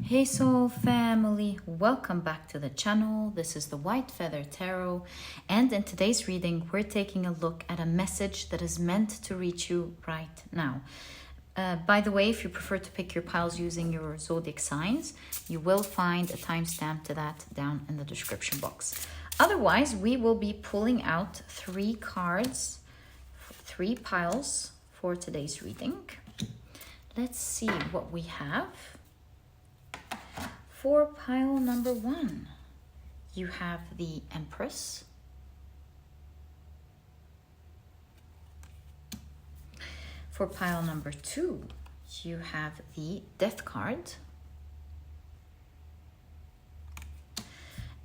Hey Soul family, welcome back to the channel. This is the White Feather Tarot, and in today's reading we're taking a look at a message that is meant to reach you right now. By the way, if you prefer to pick your piles using your zodiac signs, you will find a timestamp to that down in the description box. Otherwise, we will be pulling out 3 cards, 3 piles for today's reading. Let's see what we have. For pile number 1, you have the Empress. For pile number 2, you have the Death card.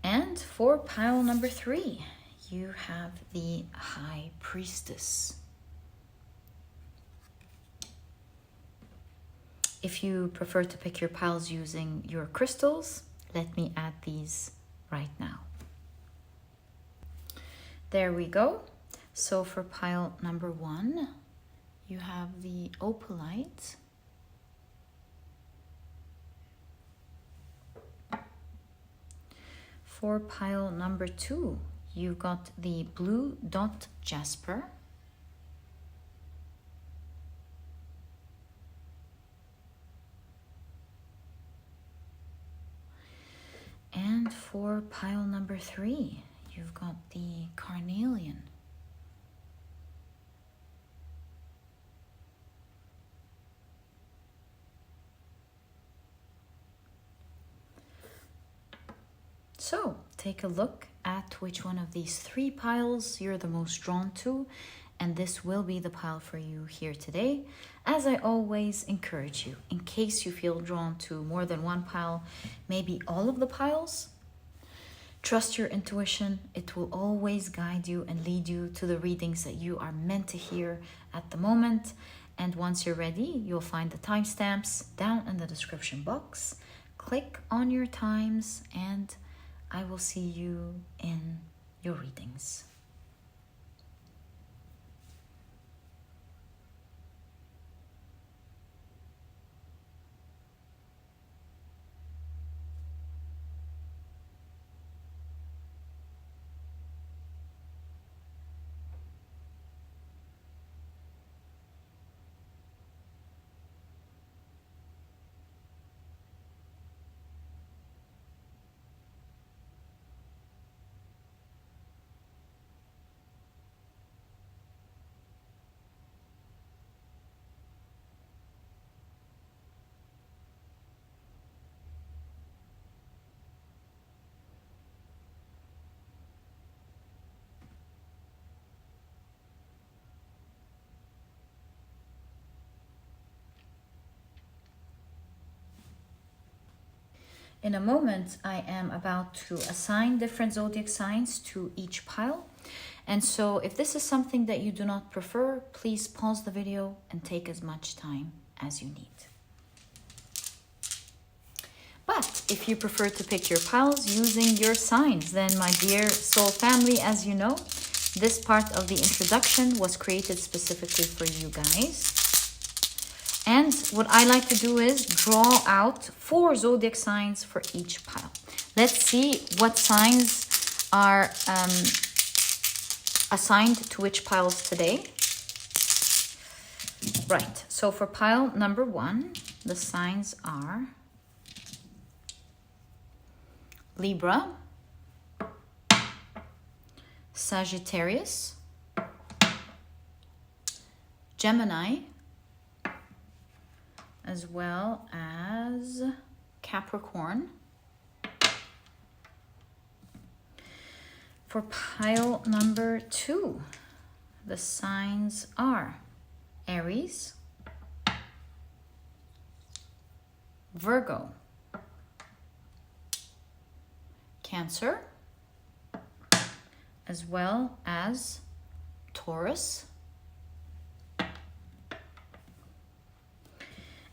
And for pile number 3, you have the High Priestess. If you prefer to pick your piles using your crystals, let me add these right now. There we go. So for pile number 1, you have the Opalite. For pile number 2, you've got the Blue Dot Jasper. And for pile number 3, you've got the Carnelian. So take a look at which one of these 3 piles you're the most drawn to, and this will be the pile for you here today. As I always encourage you, in case you feel drawn to more than one pile, maybe all of the piles, trust your intuition. It will always guide you and lead you to the readings that you are meant to hear at the moment. And once you're ready, you'll find the timestamps down in the description box. Click on your times and I will see you in your readings. In a moment, I am about to assign different zodiac signs to each pile. And so if this is something that you do not prefer, please pause the video and take as much time as you need. But if you prefer to pick your piles using your signs, then my dear soul family, as you know, this part of the introduction was created specifically for you guys. And what I like to do is draw out 4 zodiac signs for each pile. Let's see what signs are assigned to which piles today. Right, so for pile number 1, the signs are Libra, Sagittarius, Gemini, as well as Capricorn. For pile number 2, the signs are Aries, Virgo, Cancer, as well as Taurus.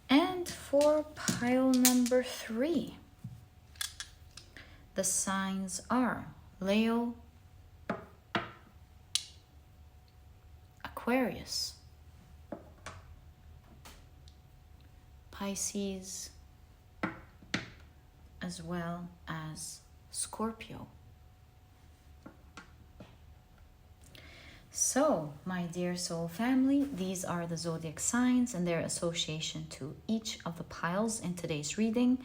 And for pile number 3, the signs are Leo, Aquarius, Pisces, as well as Scorpio. So, my dear soul family, these are the zodiac signs and their association to each of the piles in today's reading.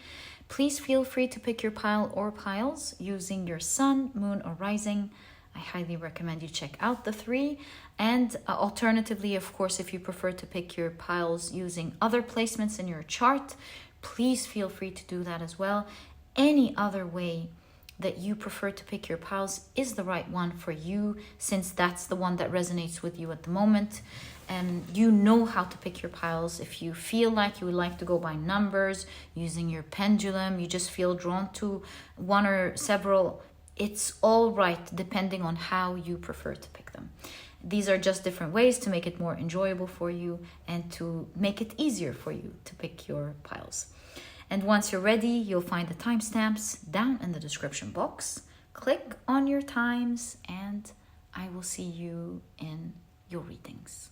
Please feel free to pick your pile or piles using your sun, moon, or rising. I highly recommend you check out the three. And alternatively, of course, if you prefer to pick your piles using other placements in your chart, please feel free to do that as well. Any other way that you prefer to pick your piles is the right one for you, since that's the one that resonates with you at the moment. And you know how to pick your piles. If you feel like you would like to go by numbers, using your pendulum, you just feel drawn to one or several, it's all right depending on how you prefer to pick them. These are just different ways to make it more enjoyable for you and to make it easier for you to pick your piles. And once you're ready, you'll find the timestamps down in the description box. Click on your times and I will see you in your readings.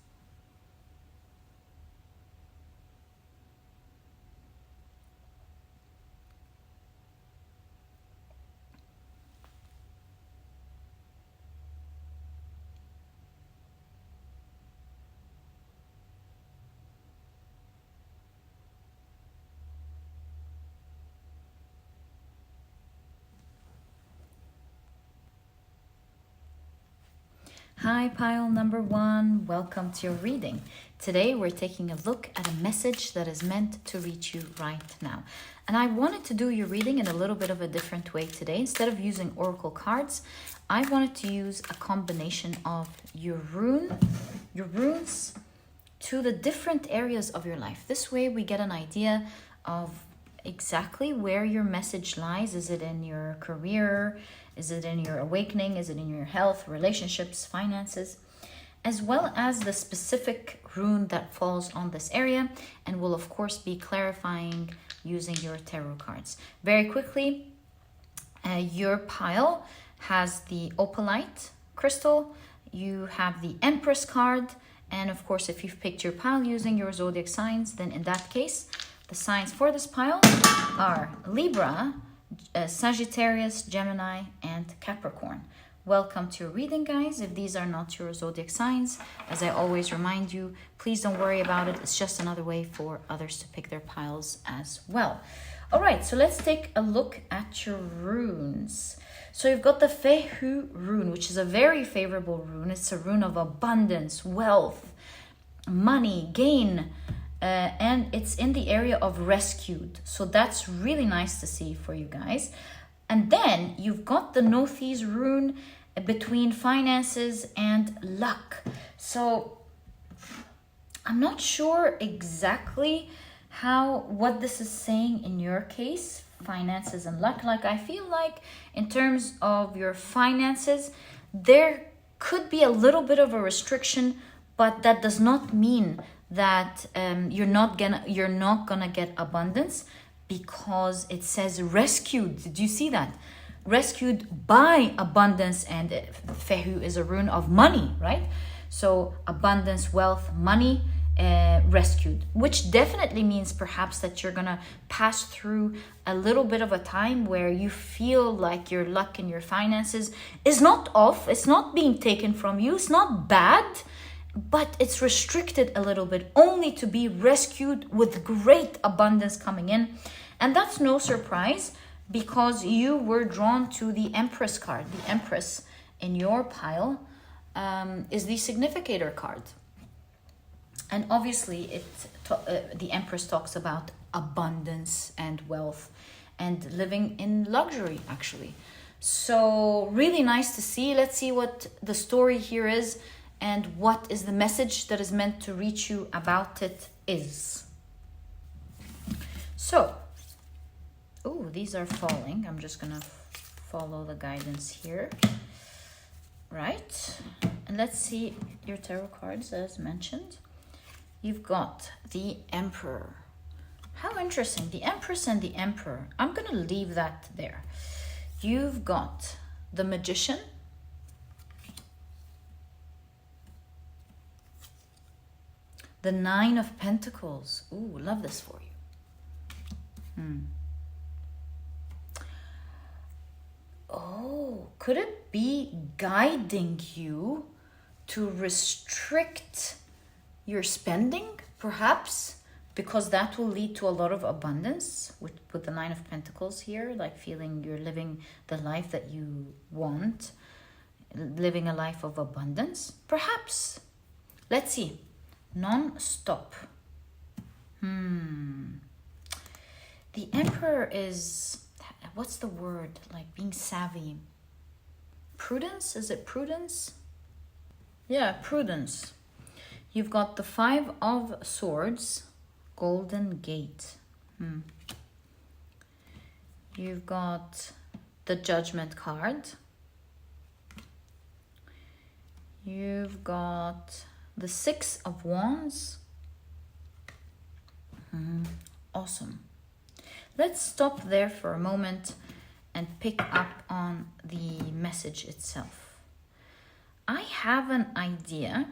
Hi, pile number 1. Welcome to your reading. Today, we're taking a look at a message that is meant to reach you right now. And I wanted to do your reading in a little bit of a different way today. Instead of using oracle cards, I wanted to use a combination of your runes to the different areas of your life. This way, we get an idea of exactly where your message lies. Is it in your career? Is it in your awakening? Is it in your health, relationships, finances? As well as the specific rune that falls on this area, and will of course be clarifying using your tarot cards. Very quickly, your pile has the Opalite crystal, you have the Empress card, and of course if you've picked your pile using your zodiac signs, then in that case, the signs for this pile are Libra, Sagittarius, Gemini, and Capricorn. Welcome to your reading, guys. If these are not your zodiac signs, as I always remind you, please don't worry about it. It's just another way for others to pick their piles as well. All right, so let's take a look at your runes. So you've got the Fehu rune, which is a very favorable rune. It's a rune of abundance, wealth, money, gain, and it's in the area of rescued. So that's really nice to see for you guys. And then you've got the Nothis rune between finances and luck. So I'm not sure exactly what this is saying in your case, finances and luck. Like, I feel like in terms of your finances, there could be a little bit of a restriction, but that does not mean that you're not gonna get abundance, because it says rescued. Did you see that? Rescued by abundance, and Fehu is a rune of money, right? So abundance, wealth, money, rescued, which definitely means perhaps that you're gonna pass through a little bit of a time where you feel like your luck and your finances is not off, it's not being taken from you, it's not bad, but it's restricted a little bit, only to be rescued with great abundance coming in. And that's no surprise, because you were drawn to the Empress card. The Empress in your pile is the significator card. And obviously the Empress talks about abundance and wealth and living in luxury, actually. So really nice to see. Let's see what the story here is and what is the message that is meant to reach you about it is. So, these are falling. I'm just gonna follow the guidance here. Right, and let's see your tarot cards as mentioned. You've got the Emperor. How interesting, the Empress and the Emperor. I'm gonna leave that there. You've got the Magician, the Nine of Pentacles. Ooh, love this for you. could it be guiding you to restrict your spending, perhaps? Because that will lead to a lot of abundance with the Nine of Pentacles here, like feeling you're living the life that you want, living a life of abundance. Perhaps. Let's see. Non-stop. The Emperor is, what's the word? Like being savvy. Prudence? Is it prudence? Yeah, prudence. You've got the Five of Swords, Golden Gate. You've got the Judgment card. You've got the Six of Wands. Awesome. Let's stop there for a moment and pick up on the message itself. I have an idea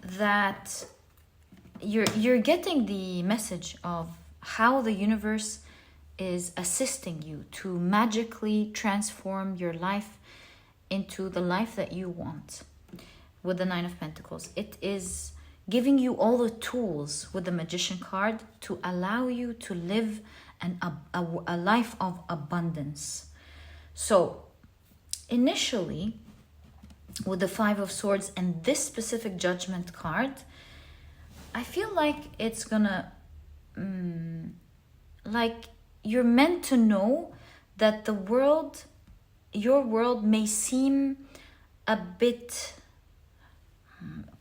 that you're getting the message of how the universe is assisting you to magically transform your life into the life that you want with the Nine of Pentacles. It is giving you all the tools with the Magician card to allow you to live a life of abundance. So initially, with the Five of Swords and this specific Judgment card, I feel like it's gonna, like you're meant to know that the world, your world may seem a bit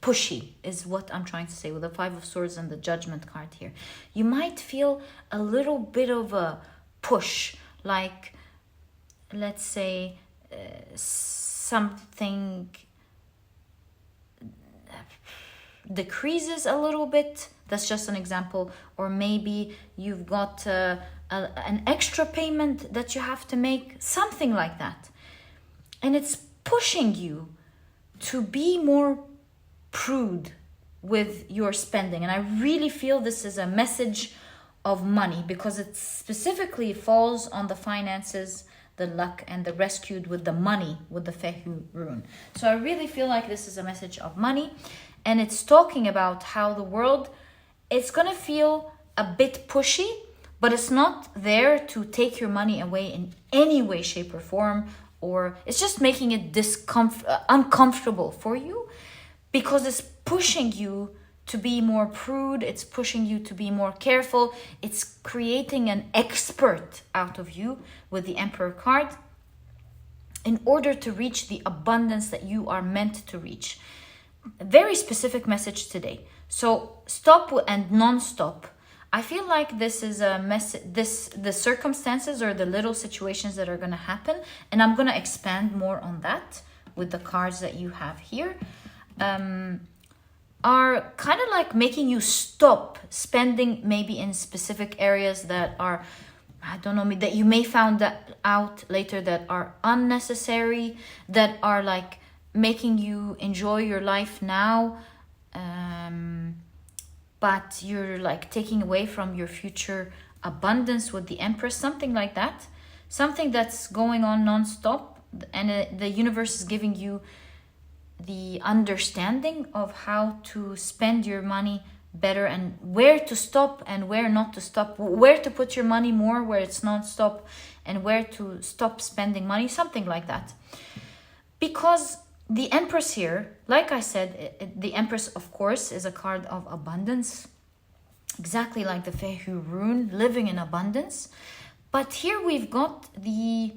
pushy, is what I'm trying to say with the Five of Swords and the Judgment card here. You might feel a little bit of a push, like, let's say, something decreases a little bit. That's just an example. Or maybe you've got an extra payment that you have to make, something like that. And it's pushing you to be more prude with your spending. And I really feel this is a message of money because it specifically falls on the finances, the luck, and the rescued with the money, with the Fehu rune. So I really feel like this is a message of money, and it's talking about how the world, it's gonna feel a bit pushy, but it's not there to take your money away in any way, shape, or form, or it's just making it uncomfortable for you because it's pushing you to be more prude, it's pushing you to be more careful, it's creating an expert out of you with the Emperor card in order to reach the abundance that you are meant to reach. A very specific message today. So stop and non-stop. I feel like this is a message, the circumstances or the little situations that are going to happen, and I'm going to expand more on that with the cards that you have here, are kind of like making you stop spending maybe in specific areas that are, I don't know, that you may find out later that are unnecessary, that are like making you enjoy your life now, but you're like taking away from your future abundance with the Empress, something like that. Something that's going on non-stop, and the universe is giving you the understanding of how to spend your money better and where to stop and where not to stop, where to put your money more where it's non-stop and where to stop spending money, something like that. Because the Empress here, like I said, the Empress, of course, is a card of abundance, exactly like the Fehu rune, living in abundance. But here we've got the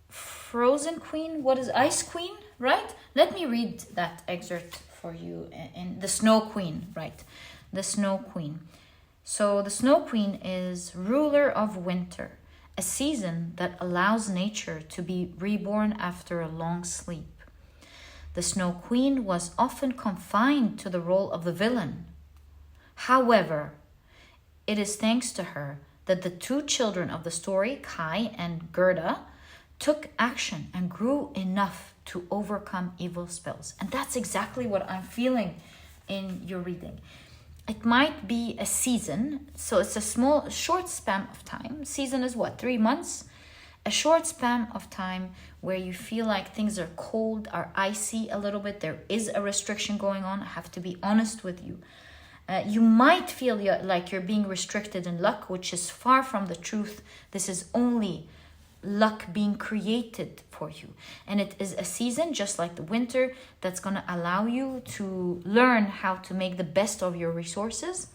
Frozen Queen, what is Ice Queen, right? Let me read that excerpt for you. In the Snow Queen, right? The Snow Queen. So the Snow Queen is ruler of winter, a season that allows nature to be reborn after a long sleep. The Snow Queen was often confined to the role of the villain. However, it is thanks to her that the two children of the story, Kai and Gerda, took action and grew enough to overcome evil spells. And that's exactly what I'm feeling in your reading. It might be a season, so it's a short span of time. Season is what, 3 months? a short span of time where you feel like things are cold, are icy a little bit, there is a restriction going on. I have to be honest with you. You might feel like you're being restricted in luck, which is far from the truth. This is only luck being created for you. And it is a season, just like the winter, that's going to allow you to learn how to make the best of your resources,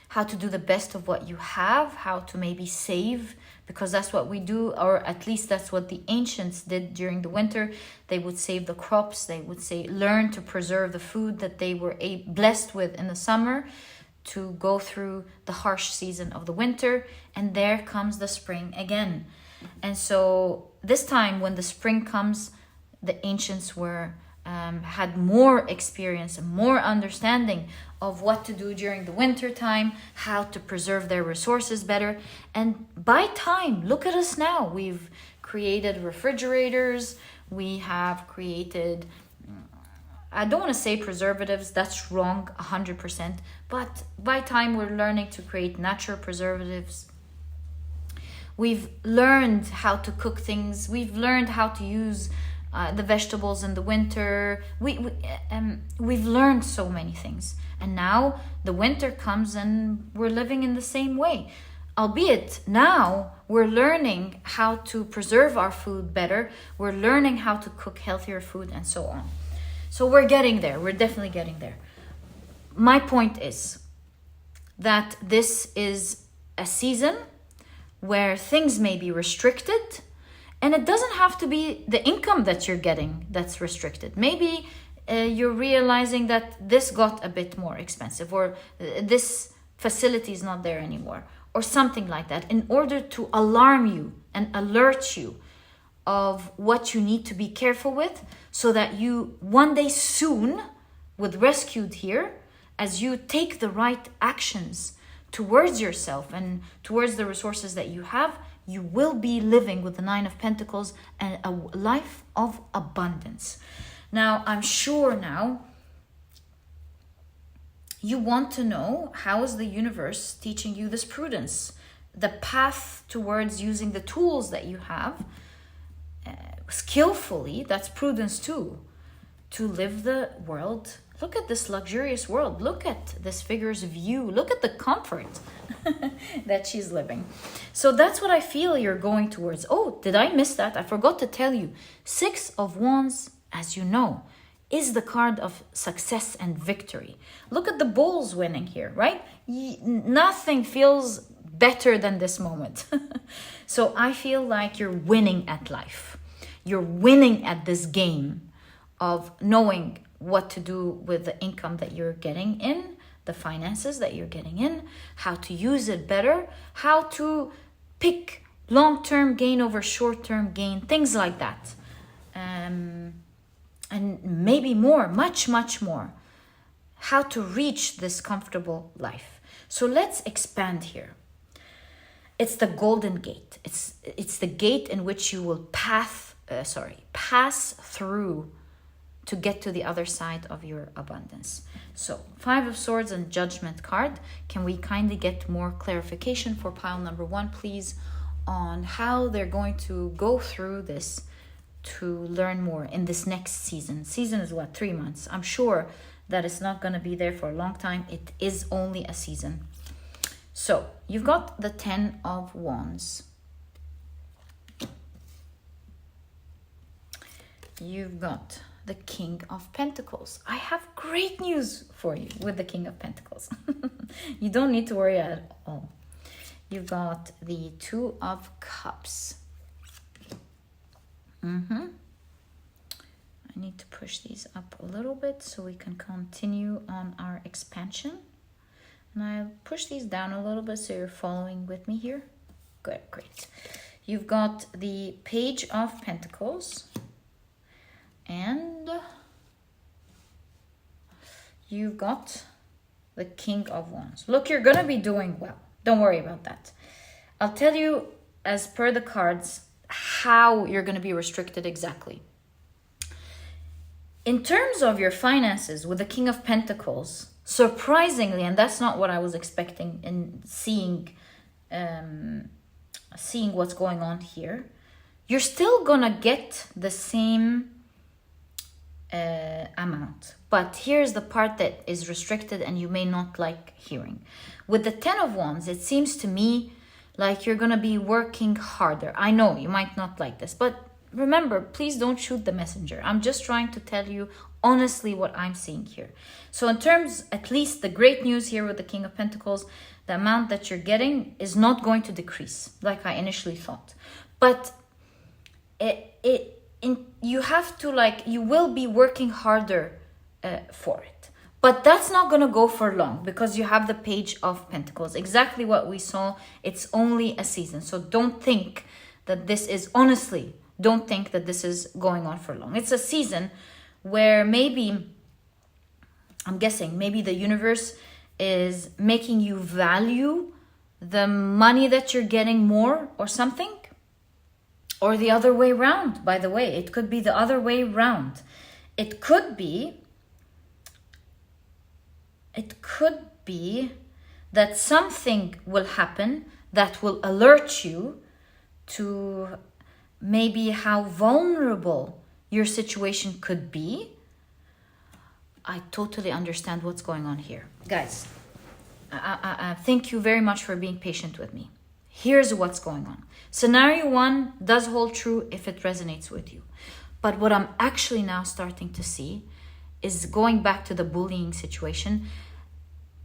how to do the best of what you have, how to maybe save, because that's what we do, or at least that's what the ancients did during the winter. They would save the crops. They would learn to preserve the food that they were blessed with in the summer, to go through the harsh season of the winter. And there comes the spring again. And so this time when the spring comes, the ancients had more experience and more understanding of what to do during the winter time, how to preserve their resources better. And by time, look at us now. We've created refrigerators. We have created, I don't want to say preservatives, that's wrong 100%, but by time we're learning to create natural preservatives. We've learned how to cook things. We've learned how to use the vegetables in the winter. We've learned so many things. And now the winter comes and we're living in the same way. Albeit now we're learning how to preserve our food better. We're learning how to cook healthier food and so on. So we're getting there. We're definitely getting there. My point is that this is a season where things may be restricted, and it doesn't have to be the income that you're getting that's restricted. Maybe you're realizing that this got a bit more expensive, or this facility is not there anymore, or something like that, in order to alarm you and alert you of what you need to be careful with, so that you one day soon, with Rescued here, as you take the right actions towards yourself and towards the resources that you have, you will be living with the Nine of Pentacles and a life of abundance. Now, I'm sure now you want to know, how is the universe teaching you this prudence? The path towards using the tools that you have skillfully, that's prudence too, to live the world. Look at this luxurious world. Look at this figure's view. Look at the comfort that she's living. So that's what I feel you're going towards. Oh, did I miss that? I forgot to tell you. 6 of Wands, as you know, is the card of success and victory. Look at the bulls winning here, right? Nothing feels better than this moment. So I feel like you're winning at life. You're winning at this game of knowing what to do with the income that you're getting in, the finances that you're getting in, how to use it better, how to pick long-term gain over short-term gain, things like that. And maybe more, much, much more. How to reach this comfortable life. So let's expand here. It's the golden gate. It's the gate in which you will pass through to get to the other side of your abundance. So 5 of Swords and Judgment card. Can we kindly get more clarification for pile number 1, please, on how they're going to go through this to learn more in this next season? Season is what, 3 months? I'm sure that it's not going to be there for a long time. It is only a season. So you've got the 10 of Wands. You've got the King of Pentacles. I have great news for you with the King of Pentacles. You don't need to worry at all. You've got the 2 of Cups. I need to push these up a little bit so we can continue on our expansion. And I'll push these down a little bit so you're following with me here. Good, great. You've got the Page of Pentacles. And you've got the King of Wands. Look, you're going to be doing well. Don't worry about that. I'll tell you, as per the cards, how you're going to be restricted exactly. In terms of your finances with the King of Pentacles, surprisingly, and that's not what I was expecting in seeing seeing what's going on here, you're still gonna get the same amount. But here's the part that is restricted and you may not like hearing. With the 10 of Wands, it seems to me like you're gonna be working harder. I know you might not like this, but remember, please don't shoot the messenger. I'm just trying to tell you honestly what I'm seeing here. So in terms, at least the great news here with the King of Pentacles, the amount that you're getting is not going to decrease like I initially thought. But you have to, like, you will be working harder for it. But that's not going to go for long because you have the Page of Pentacles. Exactly what we saw. It's only a season. So don't think that this is, honestly, don't think that this is going on for long. It's a season where maybe, I'm guessing, maybe the universe is making you value the money that you're getting more or something. Or the other way around, by the way. It could be the other way around. It could be that something will happen that will alert you to maybe how vulnerable your situation could be. I totally understand what's going on here. Guys, I thank you very much for being patient with me. Here's what's going on. Scenario 1 does hold true if it resonates with you. But what I'm actually now starting to see is, going back to the bullying situation,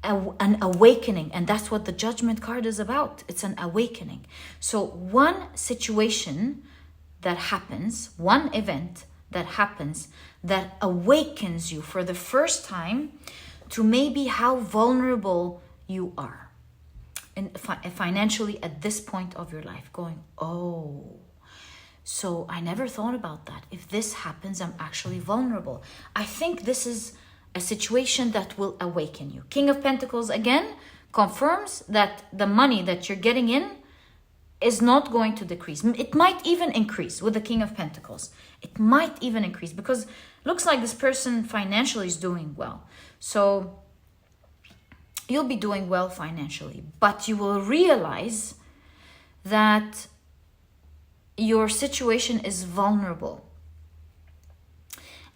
an awakening. And that's what the Judgment card is about. It's an awakening. So one situation that happens, one event that happens that awakens you for the first time to maybe how vulnerable you are. And financially at this point of your life, going, oh, so I never thought about that. If this happens, I'm actually vulnerable. I think this is a situation that will awaken you. King of Pentacles, again, confirms that the money that you're getting in is not going to decrease. It might even increase with the King of Pentacles. It might even increase because it looks like this person financially is doing well. So you'll be doing well financially, but you will realize that your situation is vulnerable.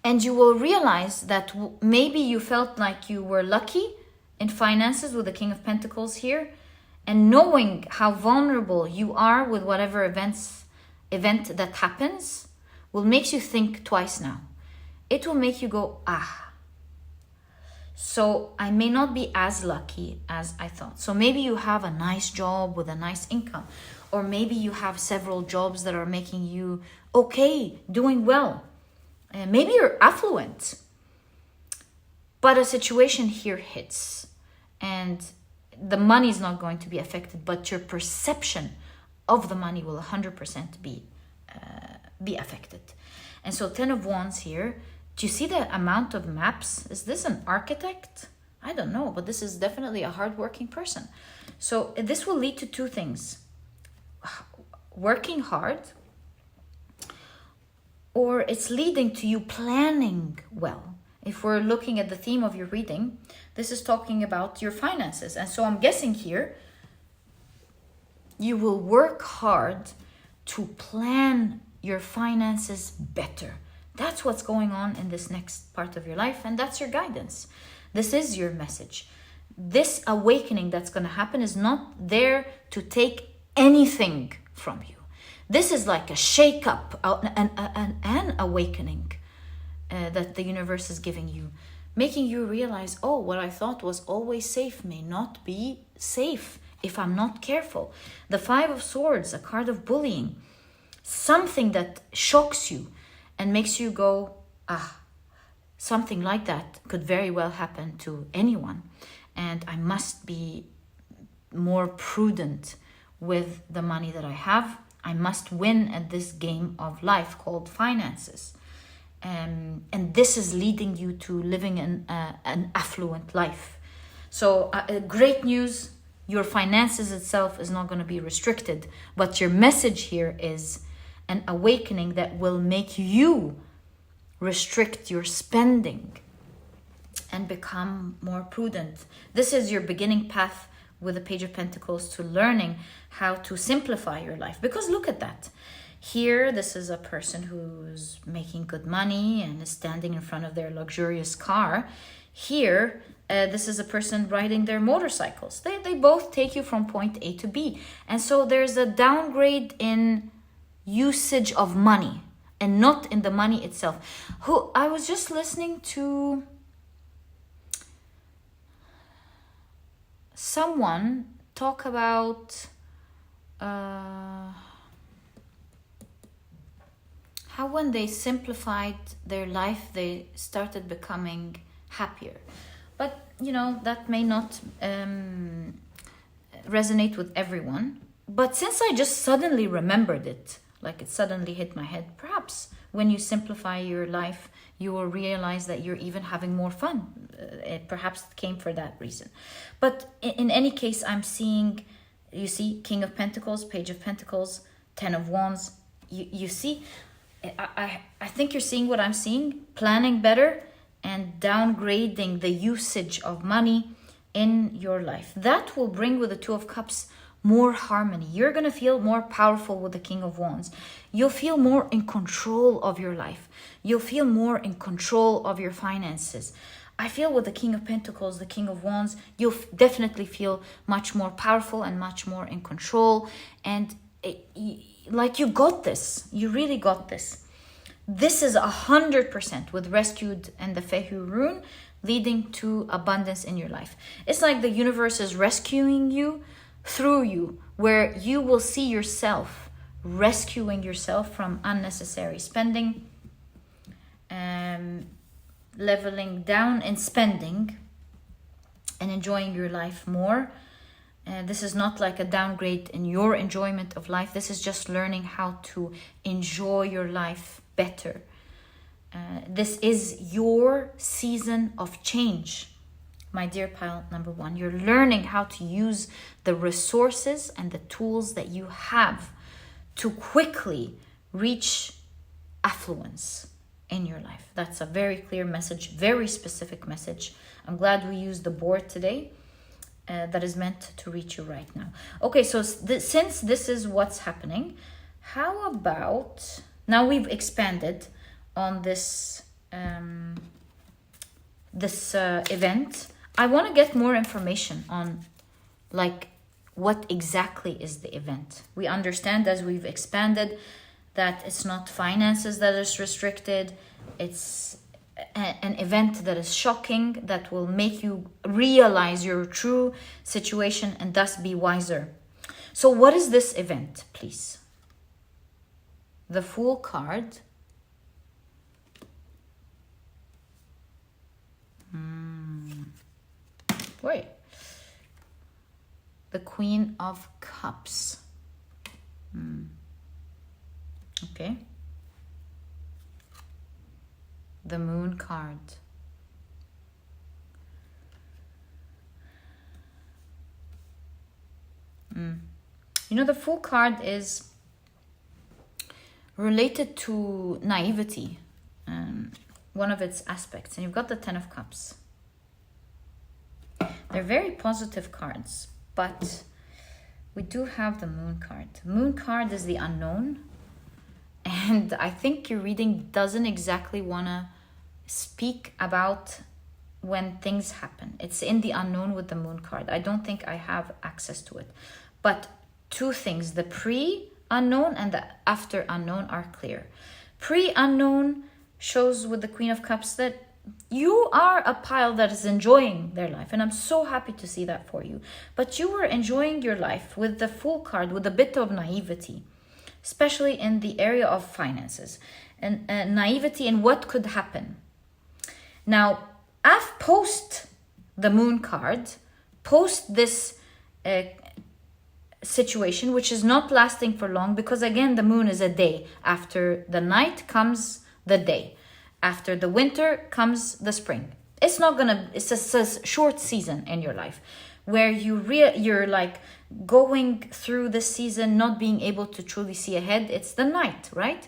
And you will realize that maybe you felt like you were lucky in finances with the King of Pentacles here, and knowing how vulnerable you are with whatever event that happens will make you think twice now. It will make you go, ah. So I may not be as lucky as I thought. So maybe you have a nice job with a nice income, or maybe you have several jobs that are making you okay, doing well. Maybe you're affluent, but a situation here hits and the money is not going to be affected, but your perception of the money will 100% be affected. And so 10 of Wands here. Do you see the amount of maps? Is this an architect? I don't know, but this is definitely a hardworking person. So this will lead to two things. Working hard, or it's leading to you planning well. If we're looking at the theme of your reading, this is talking about your finances. And so I'm guessing here, you will work hard to plan your finances better. That's what's going on in this next part of your life, and that's your guidance. This is your message. This awakening that's going to happen is not there to take anything from you. This is like a shake-up, an awakening that the universe is giving you, making you realize, oh, what I thought was always safe may not be safe if I'm not careful. The Five of Swords, a card of bullying, something that shocks you and makes you go, ah, something like that could very well happen to anyone. And I must be more prudent with the money that I have. I must win at this game of life called finances. And this is leading you to living an affluent life. So great news, your finances itself is not going to be restricted, but your message here is an awakening that will make you restrict your spending and become more prudent. This is your beginning path with the Page of Pentacles to learning how to simplify your life. Because look at that. Here, this is a person who's making good money and is standing in front of their luxurious car. Here, this is a person riding their motorcycles. They both take you from point A to B. And so there's a downgrade in usage of money and not in the money itself. I was just listening to someone talk about how when they simplified their life, they started becoming happier. But, that may not resonate with everyone. But since I just suddenly remembered it, like it suddenly hit my head, perhaps when you simplify your life, you will realize that you're even having more fun. Perhaps it came for that reason. But in any case, I'm seeing, you see, King of Pentacles, Page of Pentacles, Ten of Wands. You see, I think you're seeing what I'm seeing. Planning better and downgrading the usage of money in your life. That will bring with the Two of Cups more harmony. You're going to feel more powerful with the King of Wands. You'll feel more in control of your life. You'll feel more in control of your finances. I feel with the King of Pentacles, the King of Wands, you'll definitely feel much more powerful and much more in control. And like you got this. You really got this. This is 100% with Rescued and the Fehu rune leading to abundance in your life. It's like the universe is rescuing you through you, where you will see yourself rescuing yourself from unnecessary spending, leveling down in spending and enjoying your life more. This is not like a downgrade in your enjoyment of life. This is just learning how to enjoy your life better. This is your season of change, my dear pile number one. You're learning how to use the resources and the tools that you have to quickly reach affluence in your life. That's a very clear message, very specific message. I'm glad we used the board today. That is meant to reach you right now. Okay, so since this is what's happening, how about now we've expanded on this event. I want to get more information on like what exactly is the event. We understand as we've expanded that it's not finances that is restricted. It's an event that is shocking, that will make you realize your true situation and thus be wiser. So what is this event, please? The Fool card. Wait. The Queen of Cups. Okay. The Moon card. The Fool card is related to naivety, one of its aspects. And you've got the Ten of Cups. They're very positive cards, but we do have the Moon card. The Moon card is the unknown. And I think your reading doesn't exactly want to speak about when things happen. It's in the unknown with the Moon card. I don't think I have access to it. But two things, the pre-unknown and the after-unknown are clear. Pre-unknown shows with the Queen of Cups that you are a pile that is enjoying their life. And I'm so happy to see that for you. But you were enjoying your life with the Fool card with a bit of naivety, especially in the area of finances and naivety in what could happen. Now, post the Moon card, post this situation, which is not lasting for long, because again, the moon is a day. After the night comes the day. After the winter comes the spring. It's a short season in your life where you're like going through the season, not being able to truly see ahead. It's the night, right?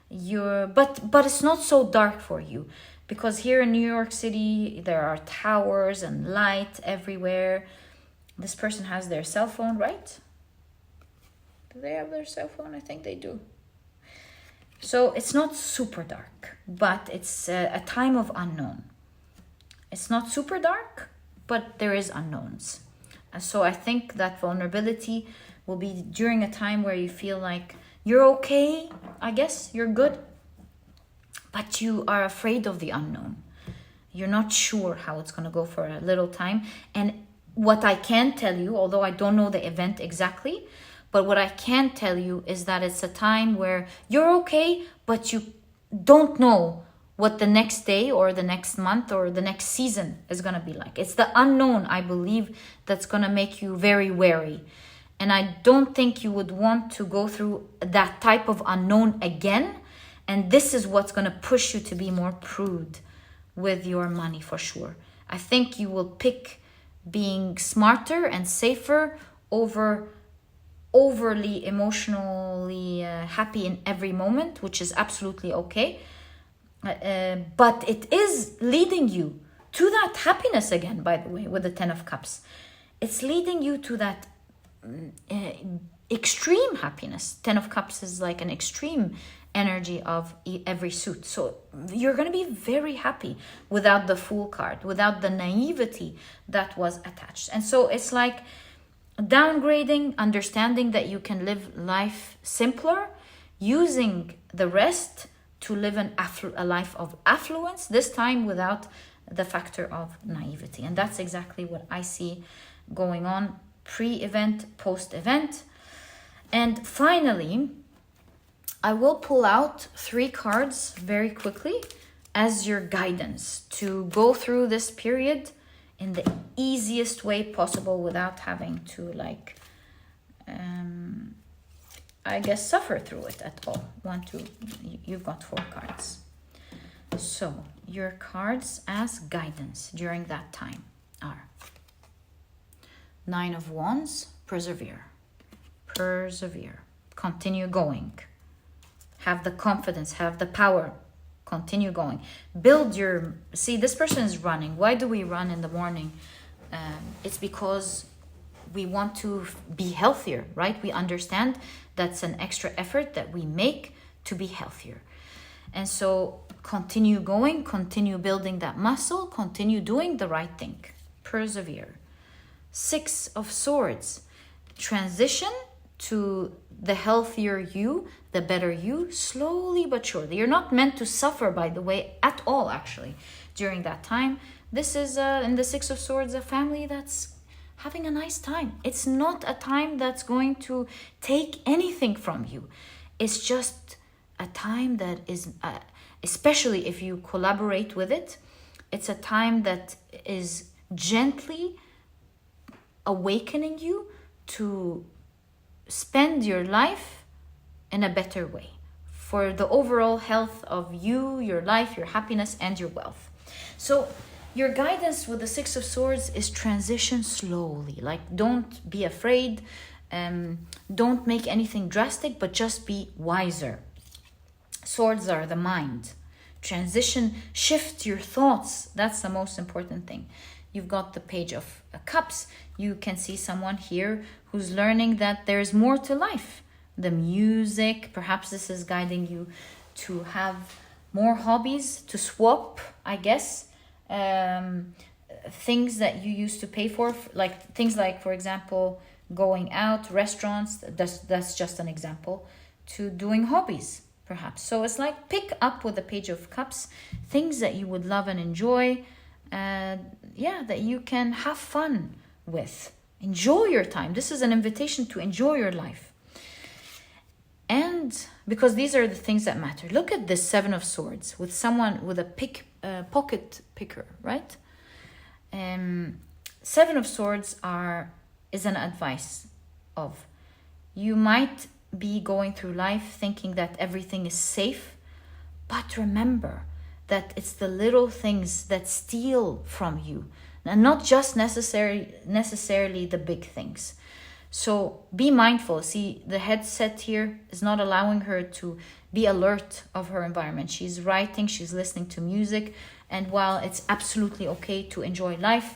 But it's not so dark for you, because here in New York City there are towers and light everywhere. This person has their cell phone, right? Do they have their cell phone? I think they do. So it's not super dark, but it's a time of unknown. It's not super dark, but there is unknowns. So I think that vulnerability will be during a time where you feel like you're okay, I guess, you're good, but you are afraid of the unknown. You're not sure how it's going to go for a little time. And what I can tell you, although I don't know the event exactly, but what I can tell you is that it's a time where you're okay, but you don't know what the next day or the next month or the next season is going to be like. It's the unknown, I believe, that's going to make you very wary. And I don't think you would want to go through that type of unknown again. And this is what's going to push you to be more prudent with your money for sure. I think you will pick being smarter and safer over overly emotionally happy in every moment, which is absolutely okay. But it is leading you to that happiness again, by the way, with the 10 of Cups. It's leading you to that extreme happiness. 10 of Cups is like an extreme energy of every suit. So you're going to be very happy without the Fool card, without the naivety that was attached. And so it's like downgrading, understanding that you can live life simpler, using the rest to live a life of affluence, this time without the factor of naivety. And that's exactly what I see going on pre-event, post-event. And finally, I will pull out 3 cards very quickly as your guidance to go through this period in the easiest way possible without having to I guess suffer through it at all. You've got 4 cards. So your cards as guidance during that time are 9 of Wands, persevere, continue going, have the confidence, have the power, continue going, see, this person is running. Why do we run in the morning? It's because we want to be healthier, right? We understand that's an extra effort that we make to be healthier. And so continue going, continue building that muscle, continue doing the right thing, persevere. 6 of Swords, transition to the healthier you, the better you, slowly but surely. You're not meant to suffer, by the way, at all, actually, during that time. This is, in the 6 of Swords, a family that's having a nice time. It's not a time that's going to take anything from you. It's just a time that is, especially if you collaborate with it, it's a time that is gently awakening you to spend your life in a better way for the overall health of you, your life, your happiness, and your wealth. So your guidance with the 6 of Swords is transition slowly. Like, don't be afraid. Don't make anything drastic, but just be wiser. Swords are the mind. Transition, shift your thoughts. That's the most important thing. You've got the Page of Cups. You can see someone here who's learning that there's more to life. The music, perhaps this is guiding you to have more hobbies, to swap, I guess, things that you used to pay for, like things like, for example, going out, restaurants, that's just an example, to doing hobbies, perhaps. So it's like pick up with the Page of Cups, things that you would love and enjoy, that you can have fun with. Enjoy your time. This is an invitation to enjoy your life. And because these are the things that matter. Look at this 7 of Swords with someone with a pocket picker, right? 7 of Swords is an advice of, you might be going through life thinking that everything is safe, but remember that it's the little things that steal from you, and not just necessarily the big things. So be mindful. See, the headset here is not allowing her to be alert of her environment. She's writing, she's listening to music, and while it's absolutely okay to enjoy life,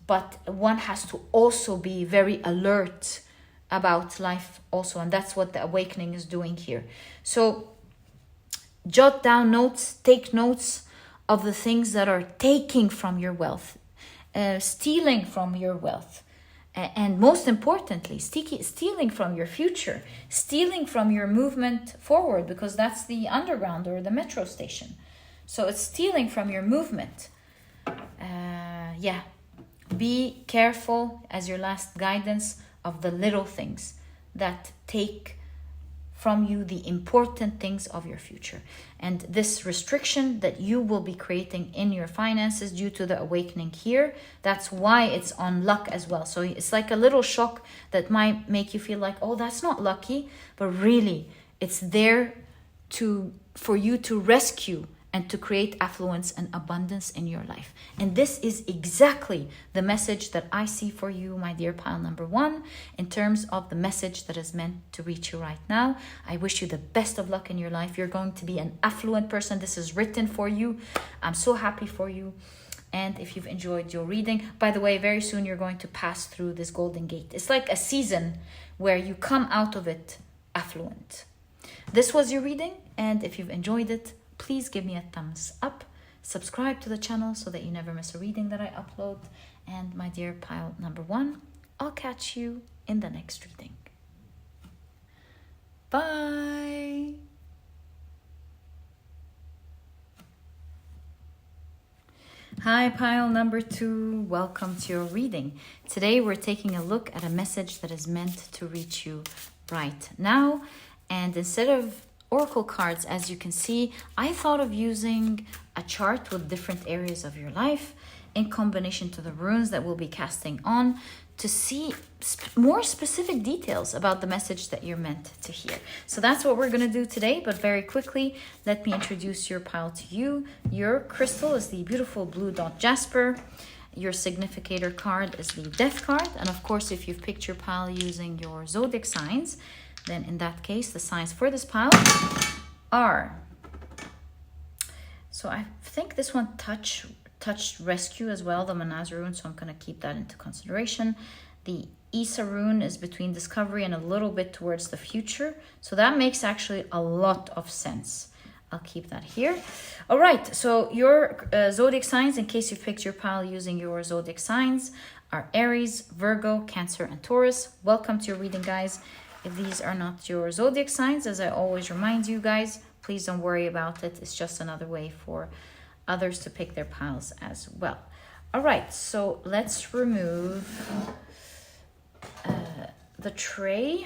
but one has to also be very alert about life also, and that's what the awakening is doing here. So jot down notes, take notes of the things that are taking from your wealth, stealing from your wealth, and most importantly, stealing from your future, stealing from your movement forward, because that's the underground or the metro station. So it's stealing from your movement. Be careful, as your last guidance, of the little things that take from you the important things of your future. And this restriction that you will be creating in your finances due to the awakening here, that's why it's on luck as well. So it's like a little shock that might make you feel like, oh, that's not lucky, but really it's there for you to rescue and to create affluence and abundance in your life. And this is exactly the message that I see for you, my dear pile number 1, in terms of the message that is meant to reach you right now. I wish you the best of luck in your life. You're going to be an affluent person. This is written for you. I'm so happy for you. And if you've enjoyed your reading, by the way, very soon you're going to pass through this golden gate. It's like a season where you come out of it affluent. This was your reading, and if you've enjoyed it, please give me a thumbs up, subscribe to the channel so that you never miss a reading that I upload. And my dear pile number 1, I'll catch you in the next reading. Bye. Hi, pile number 2. Welcome to your reading. Today we're taking a look at a message that is meant to reach you right now. And instead of oracle cards, as you can see, I thought of using a chart with different areas of your life in combination to the runes that we'll be casting on to see more specific details about the message that you're meant to hear. So that's what we're going to do today, but very quickly, let me introduce your pile to you. Your crystal is the beautiful blue dot Jasper. Your significator card is the Death card. And of course, if you've picked your pile using your zodiac signs, then in that case, the signs for this pile are, so I think this one touched rescue as well, the Manaz rune, so I'm going to keep that into consideration. The Isa rune is between discovery and a little bit towards the future, so that makes actually a lot of sense. I'll keep that here. All right, so your zodiac signs, in case you've picked your pile using your zodiac signs, are Aries, Virgo, Cancer, and Taurus. Welcome to your reading, guys. If these are not your zodiac signs, as I always remind you guys, please don't worry about it. It's just another way for others to pick their piles as well. All right, so let's remove the tray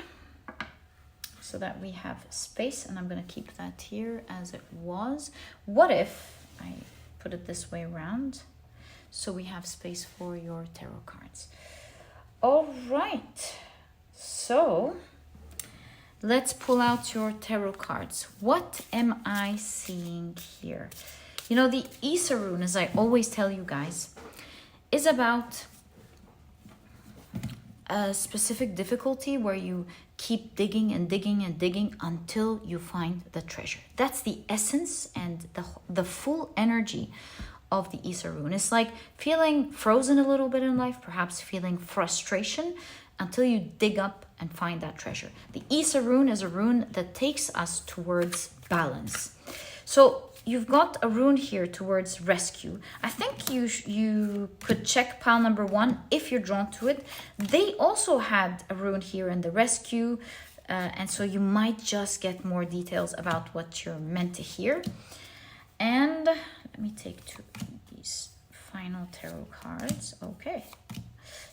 so that we have space, and I'm going to keep that here as it was. What if I put it this way around so we have space for your tarot cards? All right, so let's pull out your tarot cards. What am I seeing here? You know, the Isa rune, as I always tell you guys, is about a specific difficulty where you keep digging and digging and digging until you find the treasure. That's the essence and the full energy of the Isa rune. It's like feeling frozen a little bit in life, perhaps feeling frustration, until you dig up and find that treasure. The Isa rune is a rune that takes us towards balance. So you've got a rune here towards rescue. I think you could check pile number 1 if you're drawn to it. They also had a rune here in the rescue, and so you might just get more details about what you're meant to hear. And let me take 2 of these final tarot cards. Okay,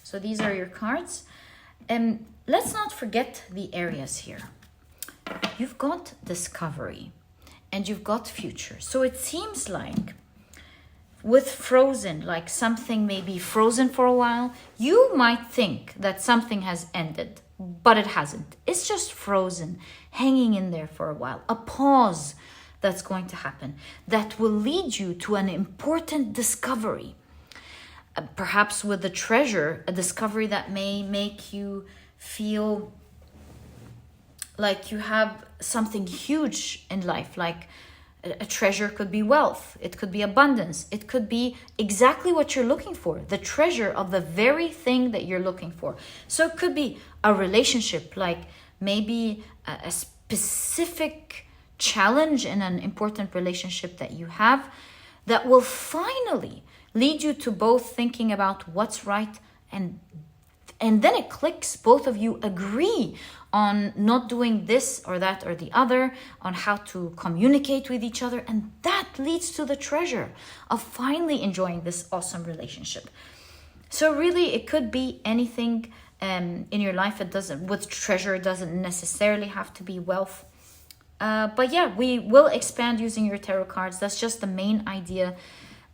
so these are your cards. And let's not forget the areas here. You've got discovery and you've got future. So it seems like with frozen, like something may be frozen for a while, you might think that something has ended, but it hasn't. It's just frozen, hanging in there for a while. A pause that's going to happen that will lead you to an important discovery. Perhaps with the treasure, a discovery that may make you feel like you have something huge in life, like A treasure could be wealth. It could be abundance. It could be exactly what you're looking for, the treasure of the very thing that you're looking for. So it could be a relationship, like maybe a specific challenge in an important relationship that you have that will finally lead you to both thinking about what's right, and then it clicks. Both of you agree on not doing this or that or the other, on how to communicate with each other. And that leads to the treasure of finally enjoying this awesome relationship. So really, it could be anything in your life. It doesn't, with treasure, it doesn't necessarily have to be wealth. But yeah, we will expand using your tarot cards. That's just the main idea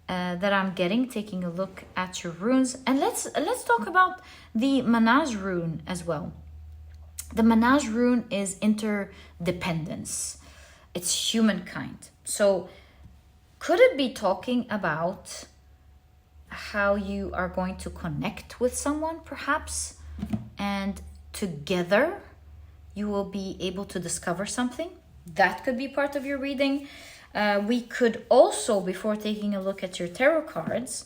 that I'm getting, taking a look at your runes. And let's talk about the Manage rune as well. The Manage rune is interdependence. It's humankind. So could it be talking about how you are going to connect with someone, perhaps, and together you will be able to discover something? That could be part of your reading. We could also, before taking a look at your tarot cards,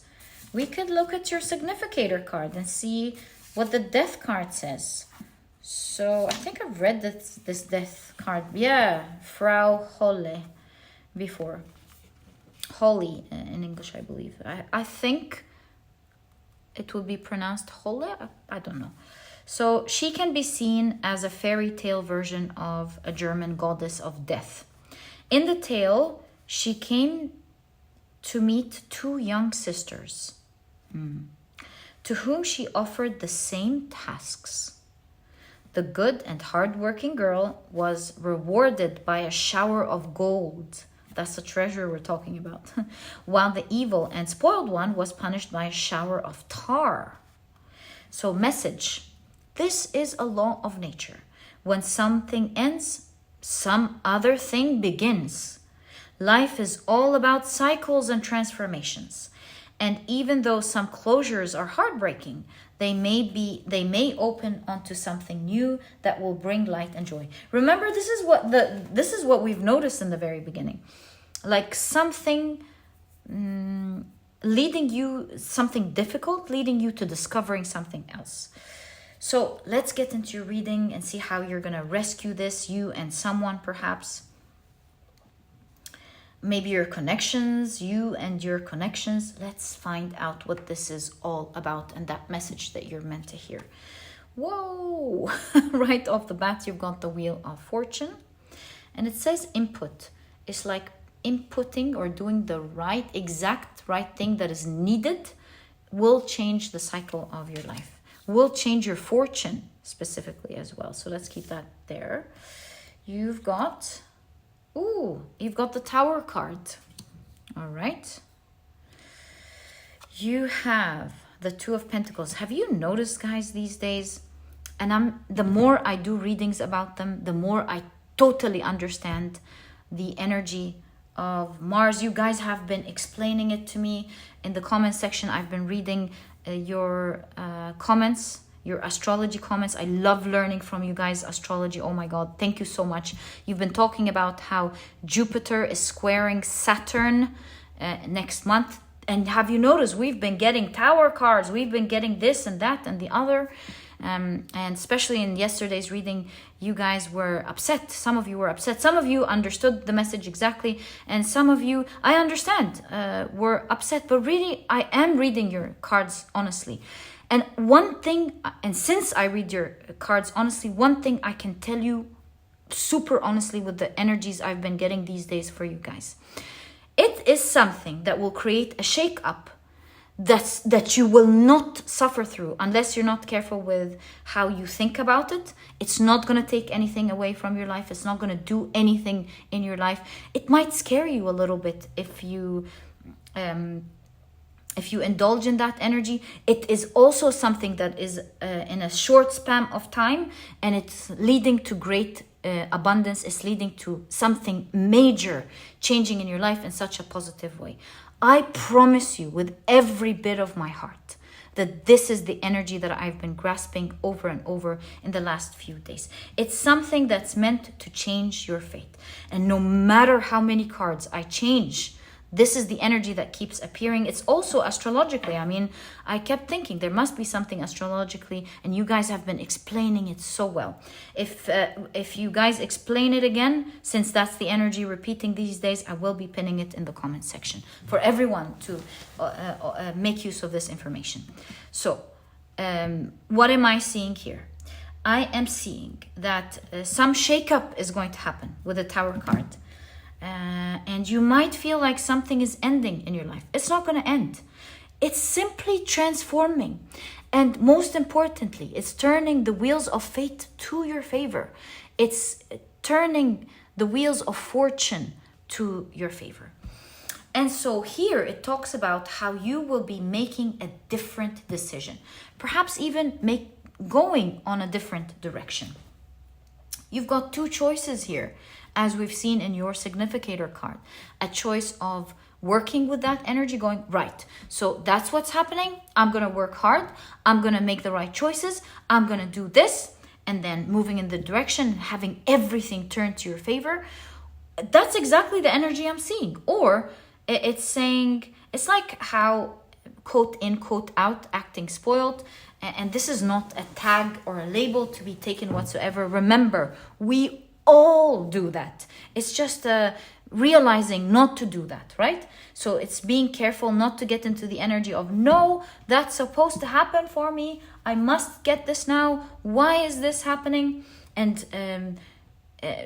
we could look at your significator card and see what the Death card says. So I think I've read this Death card. Yeah, Frau Holle before. Holly in English, I believe. I think it would be pronounced Holle. I don't know. So she can be seen as a fairy tale version of a German goddess of death. In the tale, she came to meet two young sisters, to whom she offered the same tasks. The good and hardworking girl was rewarded by a shower of gold. That's the treasure we're talking about. While the evil and spoiled one was punished by a shower of tar. So message. This is a law of nature. When something ends, some other thing begins. Life is all about cycles and transformations. And even though some closures are heartbreaking, they may open onto something new that will bring light and joy. Remember, this is what we've noticed in the very beginning. Like something leading you, something difficult, leading you to discovering something else. So let's get into your reading and see how you're going to rescue this, you and someone perhaps. Maybe your connections, you and your connections. Let's find out what this is all about and that message that you're meant to hear. Whoa! Right off the bat, you've got the Wheel of Fortune. And it says input. It's like inputting or doing the exact right thing that is needed will change the cycle of your life. Will change your fortune specifically as well. So let's keep that there. You've got the Tower card. All right. You have the Two of Pentacles. Have you noticed, guys, these days? And the more I do readings about them, the more I totally understand the energy of Mars. You guys have been explaining it to me in the comment section. I've been reading your comments, your astrology comments. I love learning from you guys astrology. Oh my God, thank you so much. You've been talking about how Jupiter is squaring Saturn next month. And have you noticed we've been getting Tower cards? We've been getting this and that and the other. And especially in yesterday's reading, you guys were upset. Some of you were upset. Some of you understood the message exactly. And some of you, I understand, were upset. But really, I am reading your cards honestly. And one thing, and since I read your cards honestly, one thing I can tell you super honestly with the energies I've been getting these days for you guys. It is something that will create a shake-up that you will not suffer through unless you're not careful with how you think about it. It's not going to take anything away from your life. It's not going to do anything in your life. It might scare you a little bit if you indulge in that energy. It is also something that is in a short span of time, and it's leading to great abundance. It's leading to something major changing in your life in such a positive way. I promise you with every bit of my heart that this is the energy that I've been grasping over and over in the last few days. It's something that's meant to change your fate. And no matter how many cards I change, this is the energy that keeps appearing. It's also astrologically. I mean, I kept thinking there must be something astrologically, and you guys have been explaining it so well. If you guys explain it again, since that's the energy repeating these days, I will be pinning it in the comment section for everyone to make use of this information. So, what am I seeing here? I am seeing that some shakeup is going to happen with the Tower card. And you might feel like something is ending in your life. It's not going to end. It's simply transforming. And most importantly, it's turning the wheels of fate to your favor. It's turning the wheels of fortune to your favor. And so here it talks about how you will be making a different decision. Perhaps even going on a different direction. You've got two choices here, as we've seen in your significator card. A choice of working with that energy, going, right, so that's what's happening. I'm going to work hard. I'm going to make the right choices. I'm going to do this. And then moving in the direction, having everything turn to your favor. That's exactly the energy I'm seeing. Or it's saying, it's like how quote in, quote out, acting spoiled. And this is not a tag or a label to be taken whatsoever. Remember, we all do that. It's just realizing not to do that, right? So it's being careful not to get into the energy of, no, that's supposed to happen for me. I must get this now. Why is this happening? And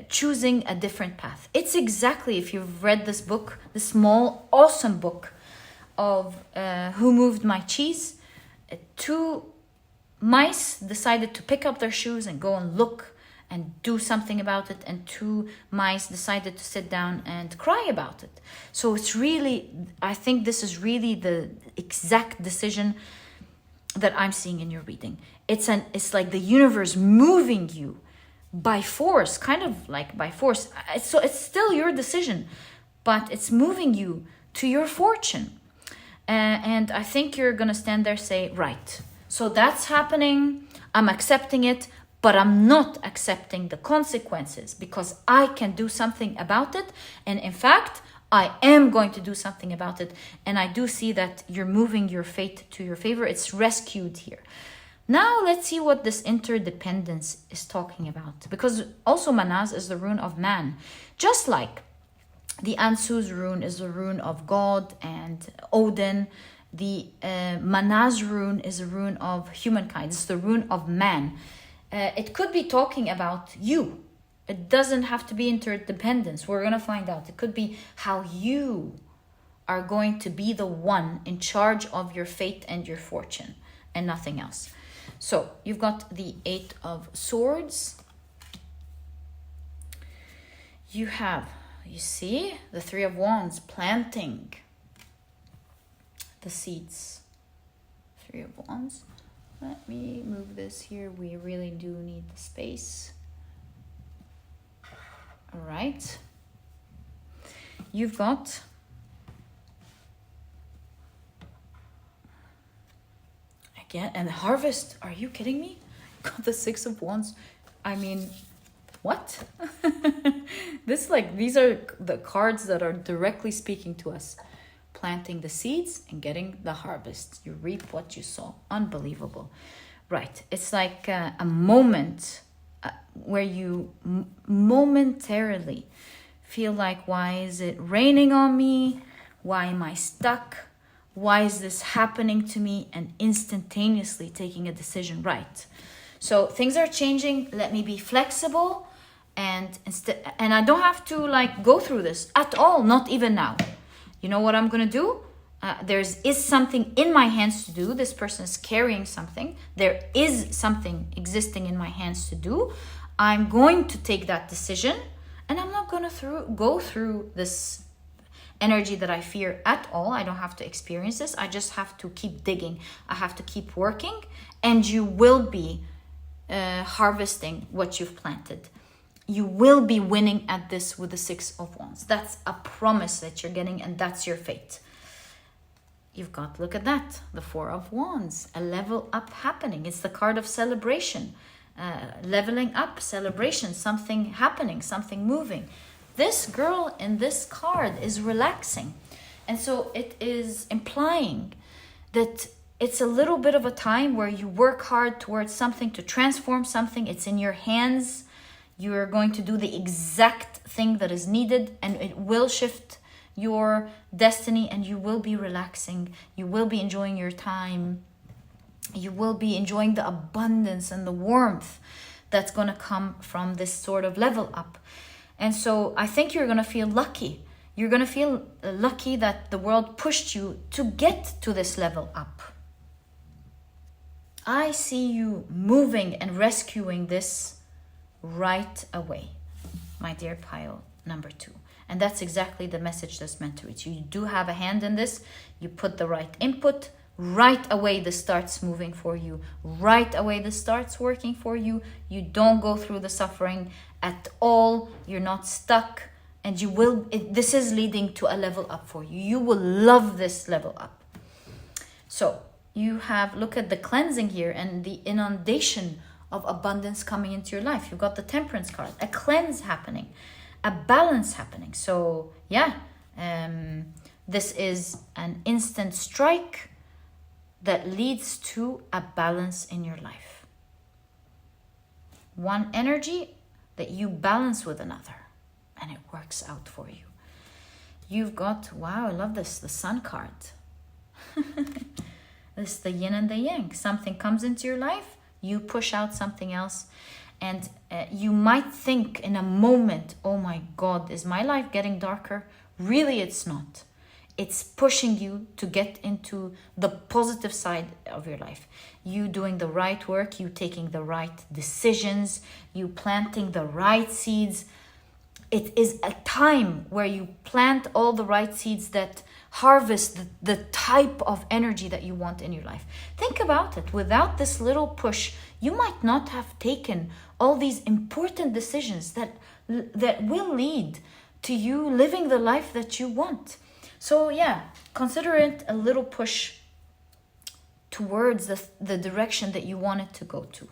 choosing a different path. It's exactly, if you've read this book, this small, awesome book of Who Moved My Cheese, two mice decided to pick up their shoes and go and look and do something about it, and two mice decided to sit down and cry about it. So it's really, I think this is really the exact decision that I'm seeing in your reading. It's like the universe moving you by force, kind of like by force. So it's still your decision, but it's moving you to your fortune. And I think you're gonna stand there, say, right, so that's happening, I'm accepting it, but I'm not accepting the consequences because I can do something about it. And in fact, I am going to do something about it. And I do see that you're moving your fate to your favor. It's rescued here. Now let's see what this interdependence is talking about. Because also Manaz is the rune of man. Just like the Ansu's rune is the rune of God and Odin, the Manaz rune is a rune of humankind. It's the rune of man. It could be talking about you. It doesn't have to be interdependence. We're going to find out. It could be how you are going to be the one in charge of your fate and your fortune and nothing else. So you've got the 8 of Swords. You have, you see, the 3 of Wands, planting the seeds. 3 of Wands. Let me move this here. We really do need the space. All right. You've got again, and harvest. Are you kidding me? Got the 6 of Wands. I mean, what? These are the cards that are directly speaking to us. Planting the seeds and getting the harvest. You reap what you sow. Unbelievable. Right. It's like a moment where you momentarily feel like, why is it raining on me? Why am I stuck? Why is this happening to me? And instantaneously taking a decision. Right. So things are changing. Let me be flexible. And I don't have to like go through this at all. Not even now. You know what I'm going to do? There is something in my hands to do. This person is carrying something. There is something existing in my hands to do. I'm going to take that decision. And I'm not going to go through this energy that I fear at all. I don't have to experience this. I just have to keep digging. I have to keep working. And you will be harvesting what you've planted. You will be winning at this with the 6 of Wands. That's a promise that you're getting, and that's your fate. you've got, look at that, the Four of Wands, a level up happening. It's the card of celebration, leveling up, celebration, something happening, something moving. This girl in this card is relaxing. And so it is implying that it's a little bit of a time where you work hard towards something, to transform something. It's in your hands. You're going to do the exact thing that is needed, and it will shift your destiny, and you will be relaxing. You will be enjoying your time. You will be enjoying the abundance and the warmth that's going to come from this sort of level up. And so I think you're going to feel lucky. You're going to feel lucky that the world pushed you to get to this level up. I see you moving and rescuing this right away, my dear pile number 2. And that's exactly the message that's meant to reach you. You do have a hand in this. You put the right input. Right away, this starts moving for you. Right away, this starts working for you. You don't go through the suffering at all. You're not stuck. And you will, this is leading to a level up for you. You will love this level up. So you have, look at the cleansing here and the inundation of abundance coming into your life. You've got the Temperance card, a cleanse happening, a balance happening. So yeah, this is an instant strike that leads to a balance in your life. One energy that you balance with another, and it works out for you. You've got, wow, I love this, the Sun card. This is the yin and the yang. Something comes into your life, you push out something else, and you might think in a moment, oh my God, is my life getting darker? Really, it's not. It's pushing you to get into the positive side of your life. You doing the right work, you taking the right decisions, you planting the right seeds. It is a time where you plant all the right seeds that harvest the type of energy that you want in your life. Think about it. Without this little push, you might not have taken all these important decisions that will lead to you living the life that you want. So yeah, consider it a little push towards the direction that you want it to go to.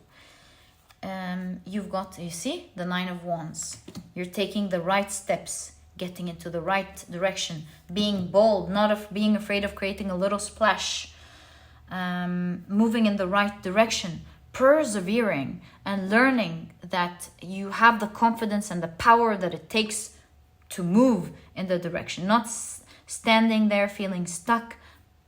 You've got, you see, the Nine of Wands. You're taking the right steps, getting into the right direction, being bold, not being afraid of creating a little splash, moving in the right direction, persevering and learning that you have the confidence and the power that it takes to move in the direction, not standing there feeling stuck,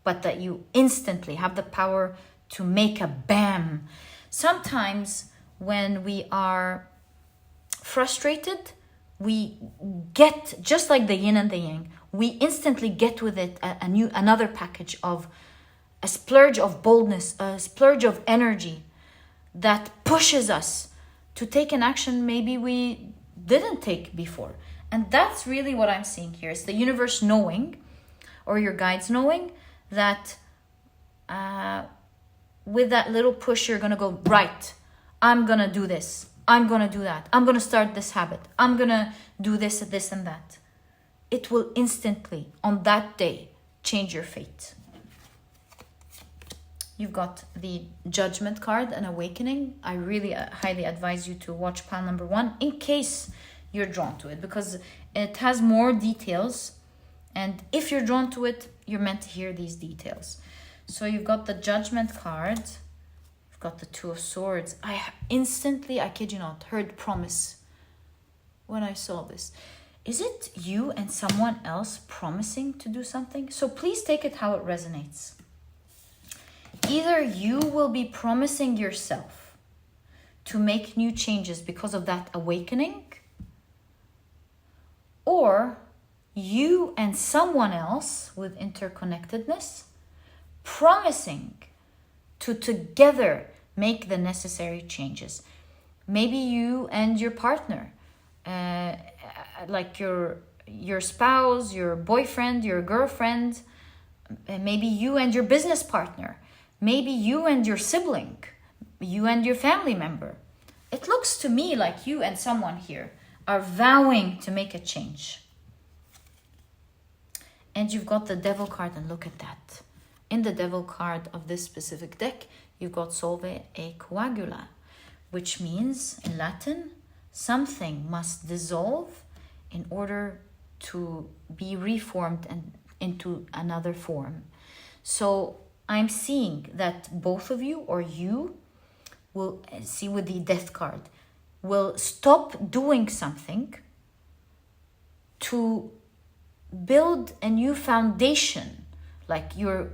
but that you instantly have the power to make a bam. Sometimes when we are frustrated, we get, just like the yin and the yang, we instantly get with it another package of a splurge of boldness, a splurge of energy that pushes us to take an action maybe we didn't take before. And that's really what I'm seeing here. It's the universe knowing, or your guides knowing, that with that little push, you're going to go, right, I'm going to do this. I'm going to do that. I'm going to start this habit. I'm going to do this, and that. It will instantly, on that day, change your fate. You've got the Judgment card, an awakening. I really highly advise you to watch pile number 1 in case you're drawn to it, because it has more details. And if you're drawn to it, you're meant to hear these details. So you've got the Judgment card. You've got the Two of Swords. I instantly, I kid you not, heard promise when I saw this. Is it you and someone else promising to do something? So please take it how it resonates. Either you will be promising yourself to make new changes because of that awakening, or you and someone else with interconnectedness promising to together make the necessary changes. Maybe you and your partner, like your spouse, your boyfriend, your girlfriend, maybe you and your business partner, maybe you and your sibling, you and your family member. It looks to me like you and someone here are vowing to make a change. And you've got the Devil card, and look at that. in the devil card of this specific deck, you've got solve e coagula, which means in Latin, something must dissolve in order to be reformed and into another form. So I'm seeing that both of you, or you will see with the death card, will stop doing something to build a new foundation. Like you're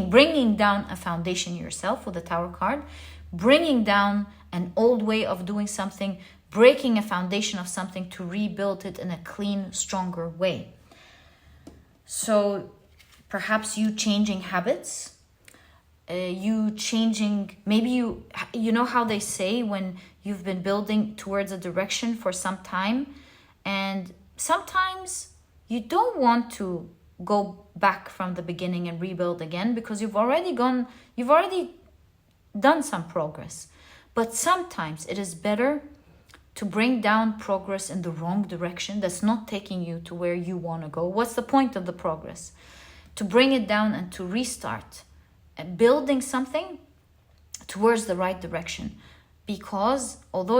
bringing down a foundation yourself with the Tower card, bringing down an old way of doing something, breaking a foundation of something to rebuild it in a clean, stronger way. So perhaps you changing habits, maybe you know how they say when you've been building towards a direction for some time, and sometimes you don't want to go back from the beginning and rebuild again because you've already done some progress. But sometimes it is better to bring down progress in the wrong direction that's not taking you to where you want to go. What's the point of the progress? To bring it down and to restart building something towards the right direction. Because although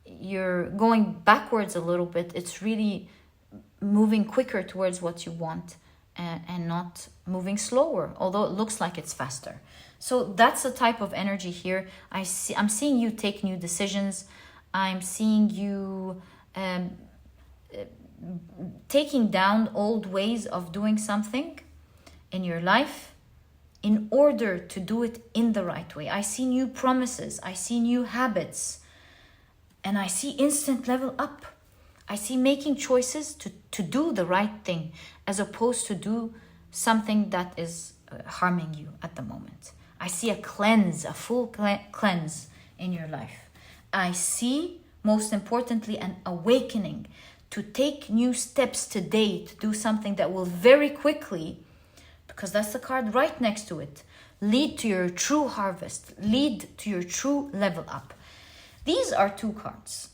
you're going backwards a little bit, it's really moving quicker towards what you want and not moving slower, although it looks like it's faster. So that's the type of energy here. I'm seeing you take new decisions. I'm seeing you taking down old ways of doing something in your life in order to do it in the right way. I see new promises. I see new habits. And I see instant level up. I see making choices to do the right thing as opposed to do something that is harming you at the moment. I see a cleanse, a full cleanse in your life. I see, most importantly, an awakening to take new steps today to do something that will very quickly, because that's the card right next to it, lead to your true harvest, lead to your true level up. These are two cards.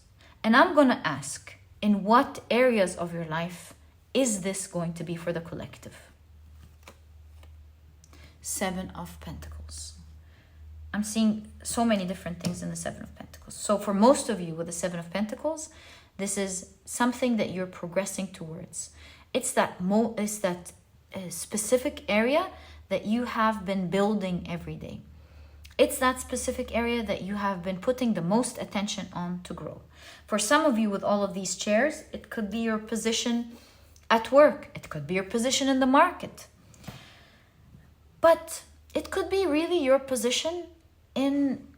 And I'm going to ask, in what areas of your life is this going to be for the collective? Seven of Pentacles. I'm seeing so many different things in the Seven of Pentacles. So for most of you with the Seven of Pentacles, this is something that you're progressing towards. It's that specific area that you have been building every day. It's that specific area that you have been putting the most attention on to grow. For some of you with all of these chairs, it could be your position at work. It could be your position in the market. But it could be really your position in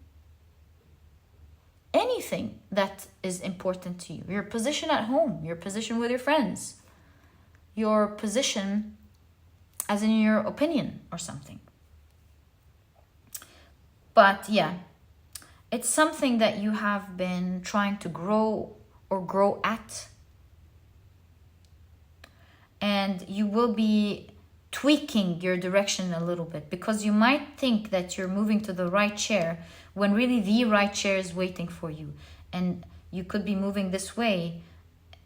anything that is important to you. Your position at home, your position with your friends, your position as in your opinion or something. But yeah, it's something that you have been trying to grow or grow at. And you will be tweaking your direction a little bit because you might think that you're moving to the right chair when really the right chair is waiting for you. And you could be moving this way,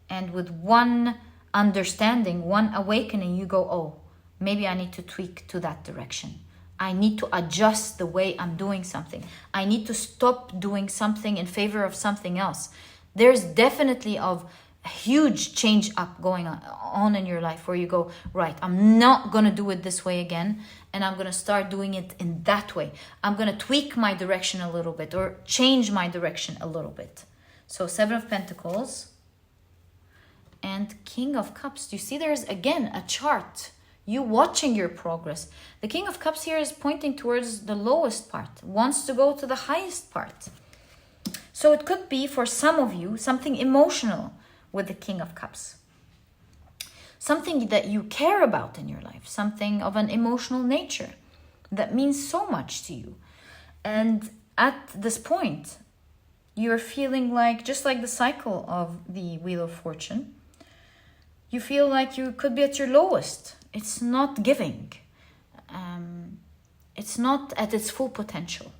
and with one understanding, one awakening, you go, oh, maybe I need to tweak to that direction. I need to adjust the way I'm doing something. I need to stop doing something in favor of something else. There's definitely a huge change up going on in your life where you go, right, I'm not going to do it this way again, and I'm going to start doing it in that way. I'm going to tweak my direction a little bit or change my direction a little bit. So Seven of Pentacles and King of Cups. Do you see there's again a chart? You watching your progress. The King of Cups here is pointing towards the lowest part, wants to go to the highest part. So it could be for some of you something emotional with the King of Cups. Something that you care about in your life, something of an emotional nature that means so much to you. And at this point, you're feeling like, just like the cycle of the Wheel of Fortune, you feel like you could be at your lowest. It's not giving. It's not at its full potential.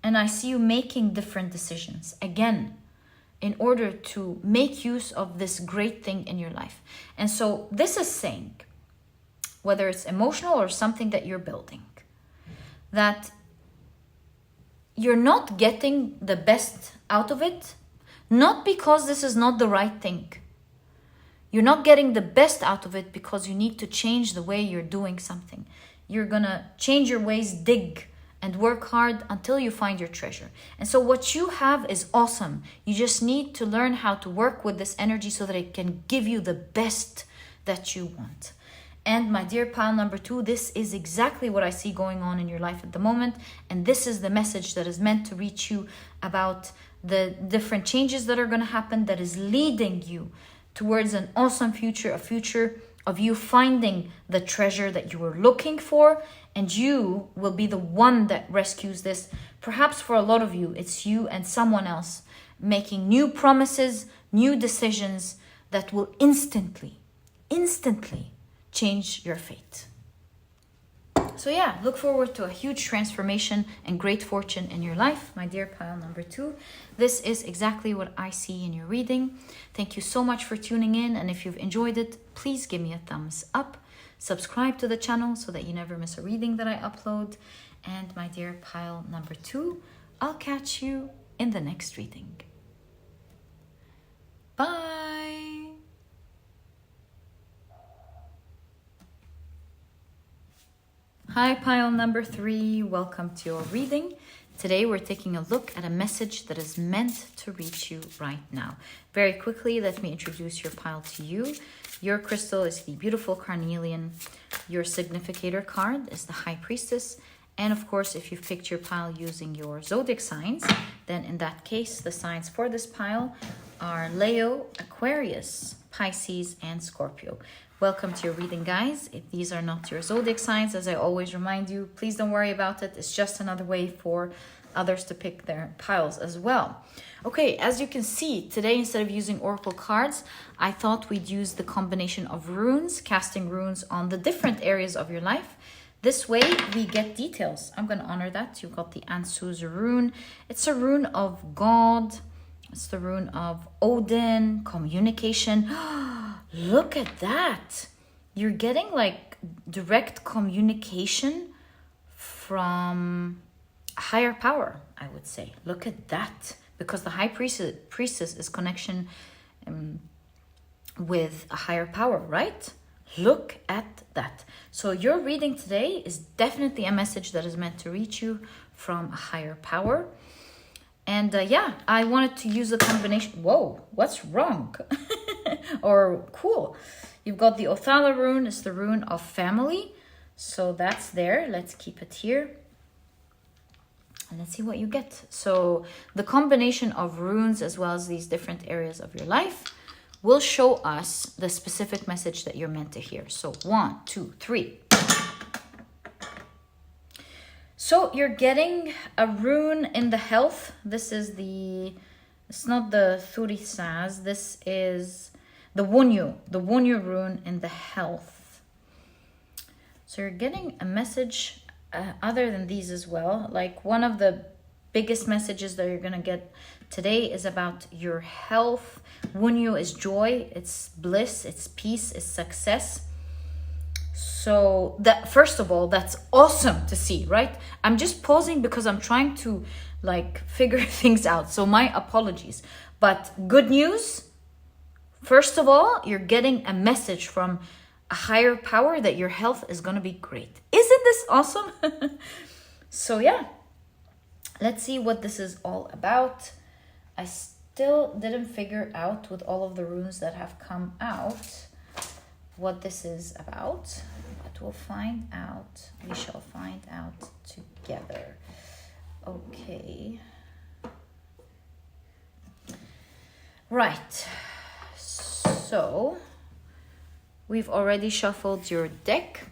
And I see you making different decisions, again, in order to make use of this great thing in your life. And so this is saying whether it's emotional or something that you're building, that you're not getting the best out of it, not because this is not the right thing. You're not getting the best out of it because you need to change the way you're doing something. You're gonna change your ways, dig, and work hard until you find your treasure. And so what you have is awesome. You just need to learn how to work with this energy so that it can give you the best that you want. And my dear pile number 2, this is exactly what I see going on in your life at the moment. And this is the message that is meant to reach you about the different changes that are going to happen, that is leading you towards an awesome future, a future of you finding the treasure that you were looking for, and you will be the one that rescues this. Perhaps for a lot of you, it's you and someone else making new promises, new decisions that will instantly change your fate. So yeah, look forward to a huge transformation and great fortune in your life, my dear pile number 2. This is exactly what I see in your reading. Thank you so much for tuning in, and if you've enjoyed it, please give me a thumbs up. Subscribe to the channel so that you never miss a reading that I upload. And my dear pile number 2, I'll catch you in the next reading. Bye! Hi pile number 3, welcome to your reading. Today we're taking a look at a message that is meant to reach you right now. Very quickly, let me introduce your pile to you. Your crystal is the beautiful Carnelian. Your significator card is the High Priestess. And of course, if you've picked your pile using your zodiac signs, then in that case, the signs for this pile are Leo, Aquarius, Pisces, and Scorpio. Welcome to your reading, guys. If these are not your zodiac signs, as I always remind you, please don't worry about it. It's just another way for others to pick their piles as well. Okay, as you can see, today instead of using oracle cards, I thought we'd use the combination of runes, casting runes on the different areas of your life. This way we get details. I'm going to honor that. You've got the Ansu's rune. It's a rune of God. It's the rune of Odin, communication. Look at that. You're getting like direct communication from a higher power, I would say. Look at that. Because the High Priestess is connection with a higher power, right? Look at that. So your reading today is definitely a message that is meant to reach you from a higher power. And yeah, I wanted to use a combination. Whoa, what's wrong? Or cool. You've got the Othala rune. It's the rune of family. So that's there. Let's keep it here. And let's see what you get. So the combination of runes as well as these different areas of your life will show us the specific message that you're meant to hear. So 1, 2, 3. So you're getting a rune in the health. This is it's not the Thurisaz. This is the Wunyu rune in the health. So you're getting a message other than these as well. Like one of the biggest messages that you're going to get today is about your health. Wunyu is joy, it's bliss, it's peace, it's success. So that, first of all, that's awesome to see, right? I'm just pausing because I'm trying to like figure things out. So my apologies. But good news, first of all, you're getting a message from a higher power that your health is going to be great. Isn't this awesome? So yeah, let's see what this is all about. I still didn't figure out with all of the runes that have come out what this is about, but we'll find out. We shall find out together. Okay. Right. So we've already shuffled your deck.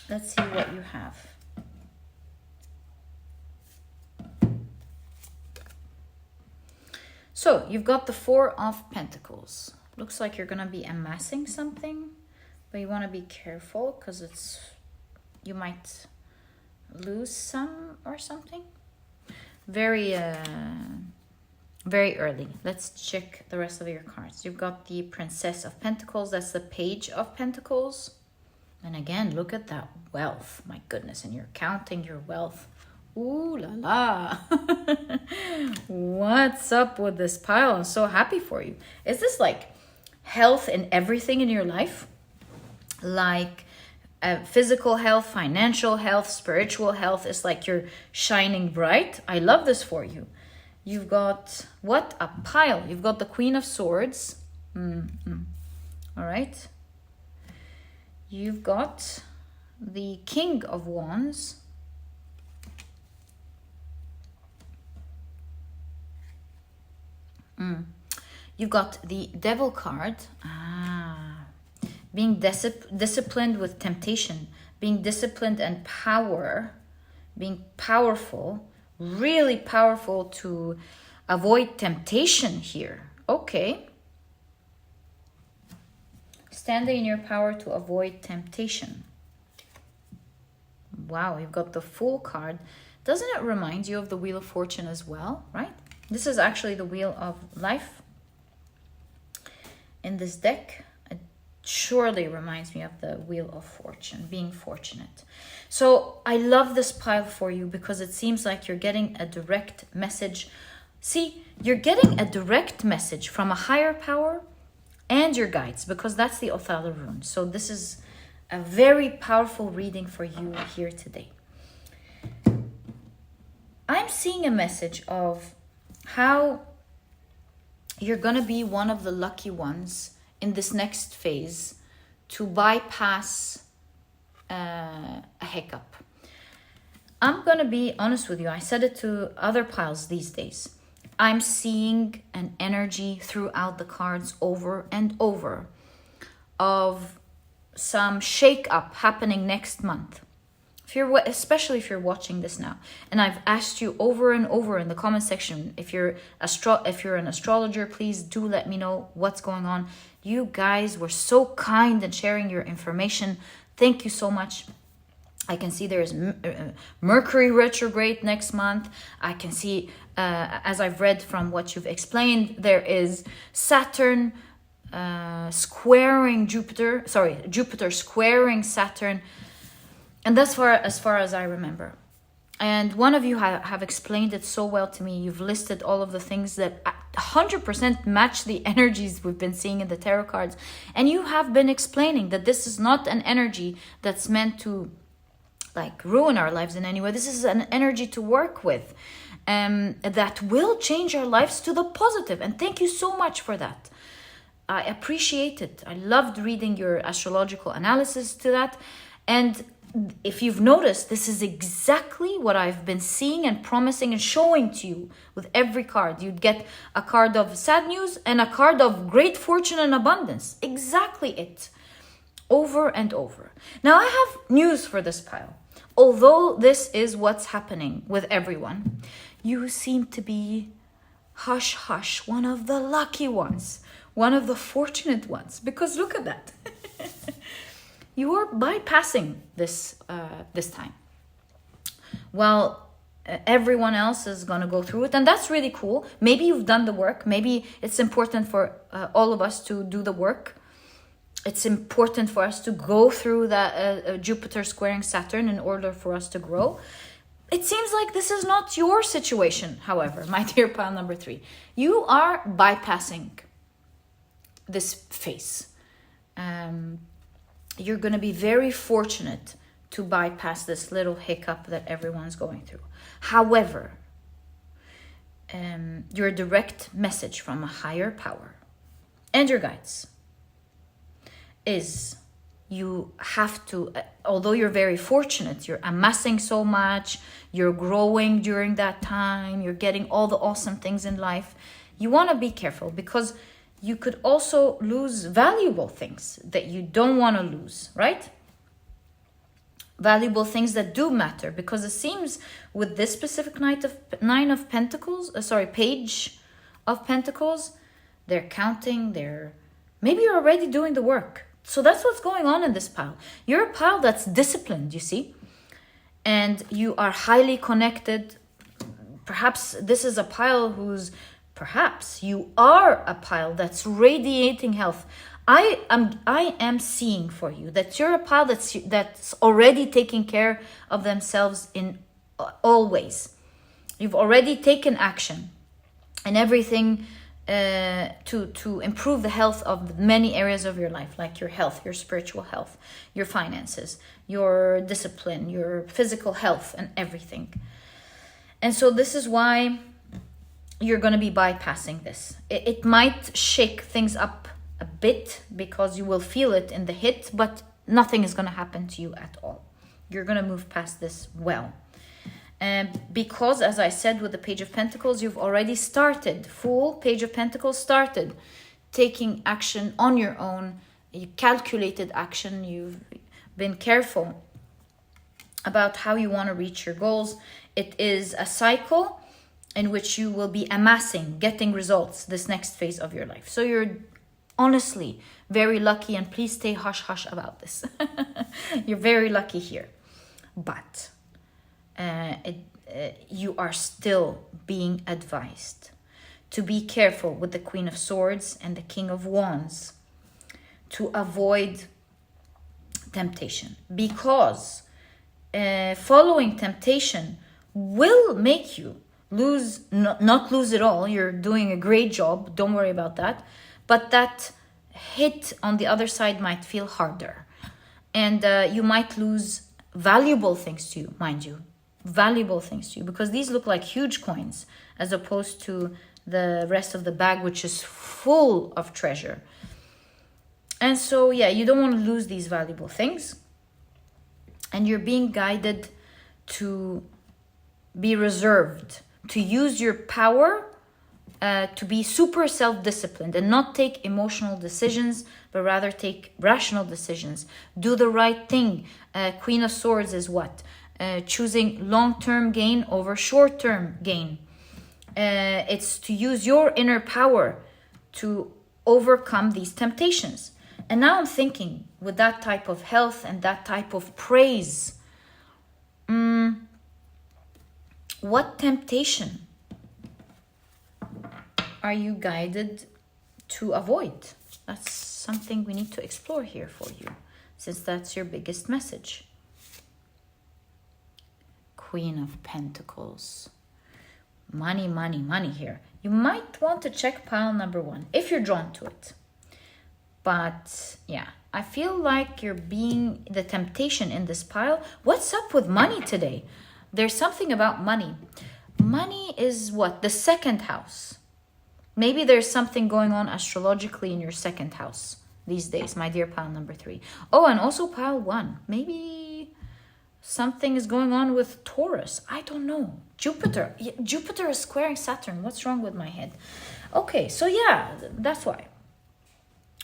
Let's see what you have. So you've got the Four of Pentacles. Looks like you're going to be amassing something, but you want to be careful because you might lose some or something. Very very early. Let's check the rest of your cards. You've got the Princess of Pentacles. That's the Page of Pentacles. And again, look at that wealth. My goodness, and you're counting your wealth. Ooh la la. What's up with this pile? I'm so happy for you. Is this like health in everything in your life? Like physical health, financial health, spiritual health. Is like you're shining bright. I love this for you. You've got what? A pile. You've got the Queen of Swords. All right. You've got the King of Wands. You've got the Devil card. Being disciplined with temptation. Being disciplined and power. Being powerful. Really powerful to avoid temptation here. Okay. Standing in your power to avoid temptation. Wow, you've got the Fool card. Doesn't it remind you of the Wheel of Fortune as well, right? This is actually the Wheel of Life in this deck. It surely reminds me of the Wheel of Fortune, being fortunate. So I love this pile for you because it seems like you're getting a direct message. See, you're getting a direct message from a higher power and your guides, because that's the Othala rune. So this is a very powerful reading for you here today. I'm seeing a message of how you're going to be one of the lucky ones in this next phase to bypass a hiccup. I'm going to be honest with you. I said it to other piles these days. I'm seeing an energy throughout the cards over and over of some shake-up happening next month. Especially if you're watching this now. And I've asked you over and over in the comment section, if you're an astrologer, please do let me know what's going on. You guys were so kind in sharing your information. Thank you so much. I can see there's Mercury retrograde next month. I can see, as I've read from what you've explained, there is Saturn squaring Jupiter. Sorry, Jupiter squaring Saturn. And that's as far as I remember. And one of you have explained it so well to me. You've listed all of the things that 100% match the energies we've been seeing in the tarot cards. And you have been explaining that this is not an energy that's meant to like ruin our lives in any way. This is an energy to work with that will change our lives to the positive. And thank you so much for that. I appreciate it. I loved reading your astrological analysis to that. And if you've noticed, this is exactly what I've been seeing and promising and showing to you with every card. You'd get a card of sad news and a card of great fortune and abundance. Exactly it. Over and over. Now I have news for this pile. Although this is what's happening with everyone, you seem to be hush hush, one of the lucky ones, one of the fortunate ones, because look at that. You're bypassing this time. Well, everyone else is going to go through it, and that's really cool. Maybe you've done the work. Maybe it's important for all of us to do the work. It's important for us to go through that Jupiter squaring Saturn in order for us to grow. It seems like this is not your situation, however, my dear pile number 3. You are bypassing this phase. You're going to be very fortunate to bypass this little hiccup that everyone's going through. However, your direct message from a higher power and your guides is you have to, although you're very fortunate, you're amassing so much, you're growing during that time, you're getting all the awesome things in life, you want to be careful because you could also lose valuable things that you don't want to lose, right? Valuable things that do matter, because it seems with this specific Page of Pentacles, they're counting, maybe you're already doing the work. So that's what's going on in this pile. You're a pile that's disciplined, you see, and you are highly connected. Perhaps this is a pile who's perhaps you are a pile that's radiating health. I am seeing for you that you're a pile that's already taking care of themselves in all ways. You've already taken action and everything to improve the health of many areas of your life, like your health, your spiritual health, your finances, your discipline, your physical health, and everything. And so this is why you're going to be bypassing this. It might shake things up a bit because you will feel it in the hit, but nothing is going to happen to you at all. You're going to move past this well. And because, as I said, with the Page of Pentacles, you've already started, full Page of Pentacles started taking action on your own. You calculated action. You've been careful about how you want to reach your goals. It is a cycle in which you will be amassing, getting results this next phase of your life. So you're honestly very lucky, and please stay hush-hush about this. You're very lucky here. But you are still being advised to be careful with the Queen of Swords and the King of Wands, to avoid temptation, because following temptation will make you lose, not lose it all. You're doing a great job, don't worry about that, but that hit on the other side might feel harder, and you might lose valuable things to you, mind you, valuable things to you, because these look like huge coins as opposed to the rest of the bag, which is full of treasure. And so yeah, you don't want to lose these valuable things, and you're being guided to be reserved, to use your power, to be super self-disciplined and not take emotional decisions, but rather take rational decisions. Do the right thing. Queen of Swords is what? Choosing long-term gain over short-term gain. It's to use your inner power to overcome these temptations. And now I'm thinking, with that type of health and that type of praise, what temptation are you guided to avoid? That's something we need to explore here for you, since that's your biggest message. Queen of Pentacles. Money, money, money here. You might want to check pile number 1 if you're drawn to it. But yeah, I feel like you're being the temptation in this pile. What's up with money today? There's something about money. Money is what? The second house. Maybe there's something going on astrologically in your second house these days, my dear pile number 3. Oh, and also pile 1. Maybe something is going on with Taurus. I don't know. Jupiter. Jupiter is squaring Saturn. What's wrong with my head? Okay, so yeah, that's why.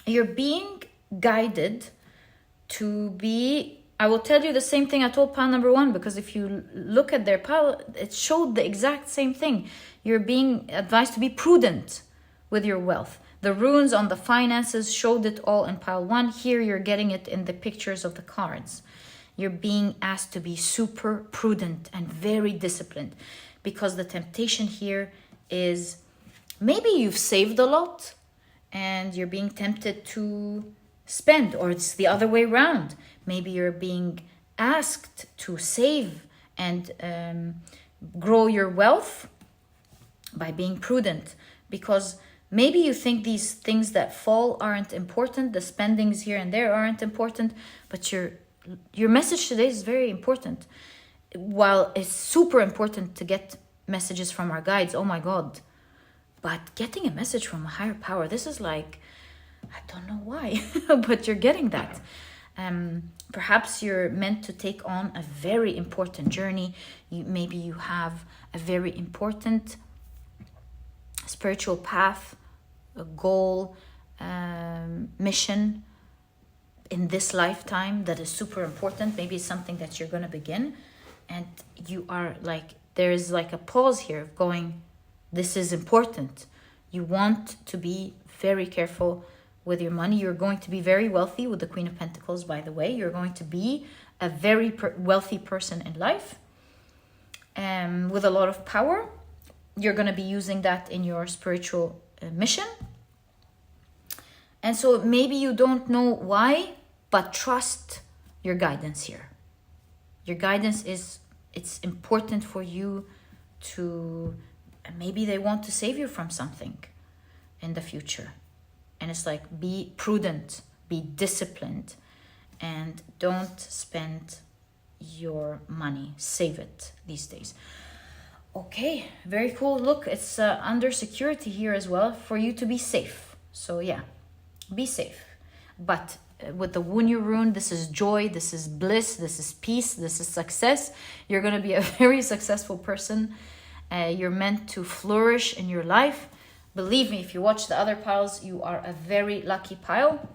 You're being guided to be... I will tell you the same thing I told pile number 1, because if you look at their pile, it showed the exact same thing. You're being advised to be prudent with your wealth. The runes on the finances showed it all in pile 1. Here you're getting it in the pictures of the cards. You're being asked to be super prudent and very disciplined, because the temptation here is maybe you've saved a lot and you're being tempted to spend, or it's the other way around. Maybe you're being asked to save and grow your wealth by being prudent, because maybe you think these things that fall aren't important, the spendings here and there aren't important, but your message today is very important. While it's super important to get messages from our guides, oh my God, but getting a message from a higher power, this is like, I don't know why, but you're getting that. Perhaps you're meant to take on a very important journey. Maybe you have a very important spiritual path, a goal, mission in this lifetime that is super important. Maybe it's something that you're going to begin, and you are like, there is like a pause here of going, this is important. You want to be very careful with your money. You're going to be very wealthy with the Queen of Pentacles, by the way. You're going to be a very wealthy person in life, with a lot of power. you're going to be using that in your spiritual mission. And so maybe you don't know why, but trust your guidance here. Your guidance it's important for you to, maybe they want to save you from something in the future. And it's like, be prudent, be disciplined, and don't spend your money. Save it these days. Okay, very cool. Look, it's under security here as well for you to be safe. So yeah, be safe. But with the Wunyu rune, this is joy, this is bliss, this is peace, this is success. You're going to be a very successful person. You're meant to flourish in your life. Believe me, if you watch the other piles, you are a very lucky pile.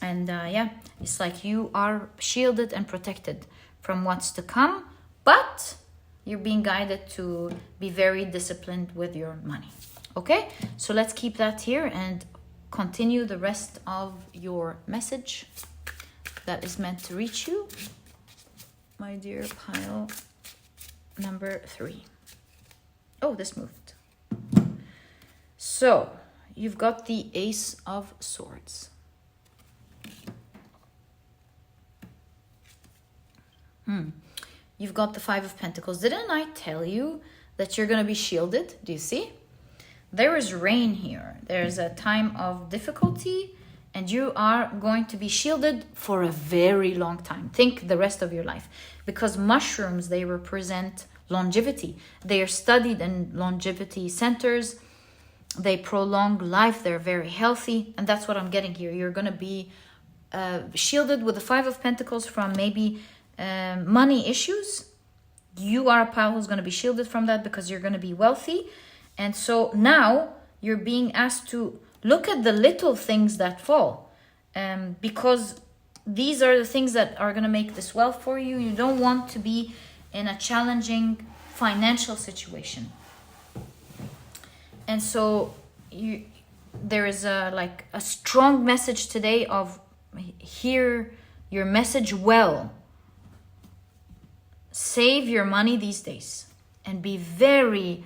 And yeah, it's like you are shielded and protected from what's to come, but you're being guided to be very disciplined with your money. Okay, so let's keep that here and continue the rest of your message that is meant to reach you, my dear pile number 3. Oh, this moved. So you've got the Ace of Swords. You've got the Five of Pentacles. Didn't I tell you that you're going to be shielded? Do you see? There is rain here. There's a time of difficulty, and you are going to be shielded for a very long time. Think the rest of your life. Because mushrooms, they represent longevity. They are studied in longevity centers. They prolong life. They're very healthy. And that's what I'm getting here. You're going to be shielded with the Five of Pentacles from maybe money issues. You are a pile who's going to be shielded from that because you're going to be wealthy. And so now you're being asked to look at the little things that fall, because these are the things that are going to make this wealth for you. You don't want to be in a challenging financial situation. And so there is a strong message today of hear your message well. Save your money these days and be very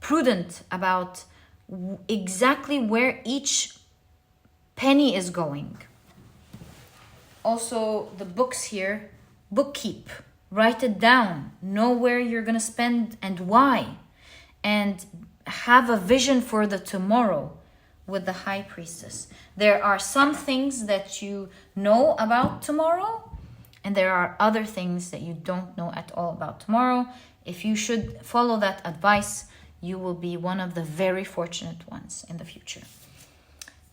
prudent about exactly where each penny is going. Also, the books here, bookkeep, write it down, know where you're going to spend and why, and have a vision for the tomorrow with the High Priestess. There are some things that you know about tomorrow, and there are other things that you don't know at all about tomorrow. If you should follow that advice, you will be one of the very fortunate ones in the future.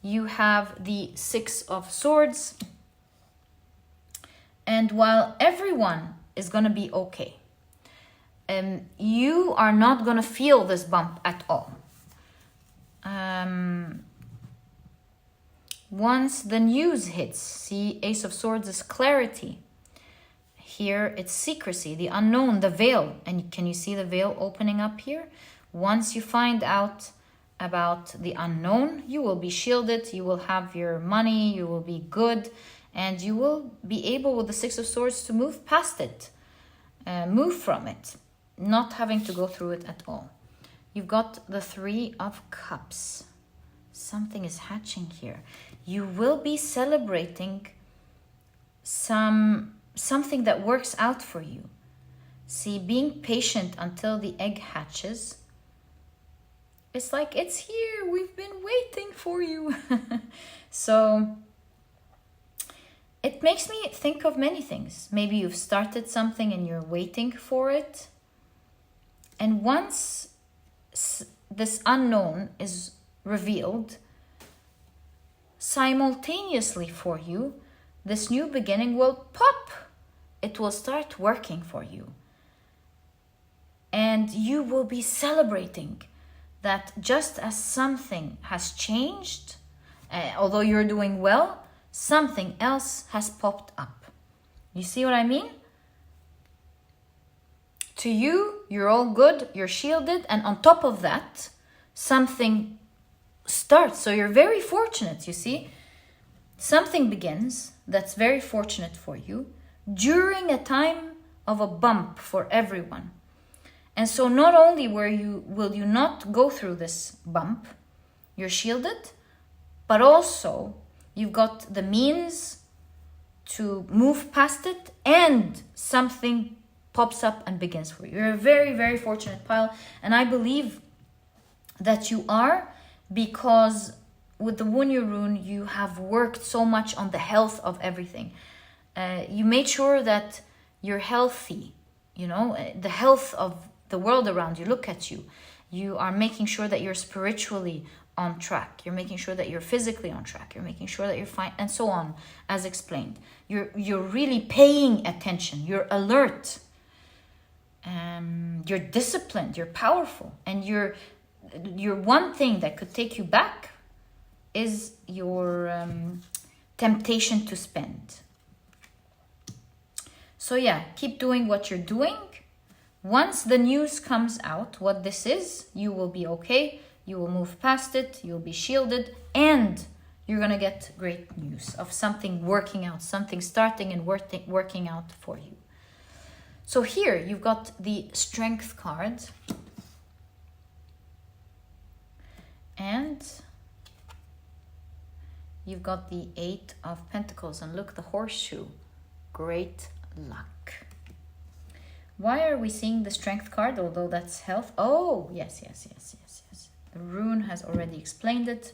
You have the Six of Swords. And while everyone is going to be okay, you are not going to feel this bump at all. Once the news hits, see, Ace of Swords is clarity. Here it's secrecy, the unknown, the veil. And can you see the veil opening up here? Once you find out about the unknown, you will be shielded, you will have your money, you will be good, and you will be able with the Six of Swords to move past it, move from it, not having to go through it at all. You've got the Three of Cups. Something is hatching here. You will be celebrating something that works out for you. See, being patient until the egg hatches. It's like, it's here. We've been waiting for you. So it makes me think of many things. Maybe you've started something and you're waiting for it. And once this unknown is revealed, simultaneously for you, this new beginning will pop. It will start working for you. And you will be celebrating that just as something has changed, although you're doing well, something else has popped up. You see what I mean? To you, you're all good, you're shielded, and on top of that, something starts. So you're very fortunate, you see? Something begins that's very fortunate for you during a time of a bump for everyone. And so not only will you not go through this bump, you're shielded, but also you've got the means to move past it, and something pops up and begins for you. You're a very, very fortunate pile, and I believe that you are, because with the Wunyo rune, you have worked so much on the health of everything. You made sure that you're healthy, the health of the world around you. Look at you. You are making sure that you're spiritually on track. You're making sure that you're physically on track. You're making sure that you're fine, and so on, as explained. You're really paying attention. You're alert. You're disciplined. You're powerful. And your one thing that could take you back is your temptation to spend. So yeah, keep doing what you're doing. Once the news comes out, what this is, you will be okay. You will move past it. You'll be shielded. And you're going to get great news of something working out, something starting and working out for you. So here you've got the Strength card. And you've got the 8 of Pentacles. And look, the horseshoe. Great luck. Why are we seeing the Strength card, although that's health? Oh, yes. The rune has already explained it.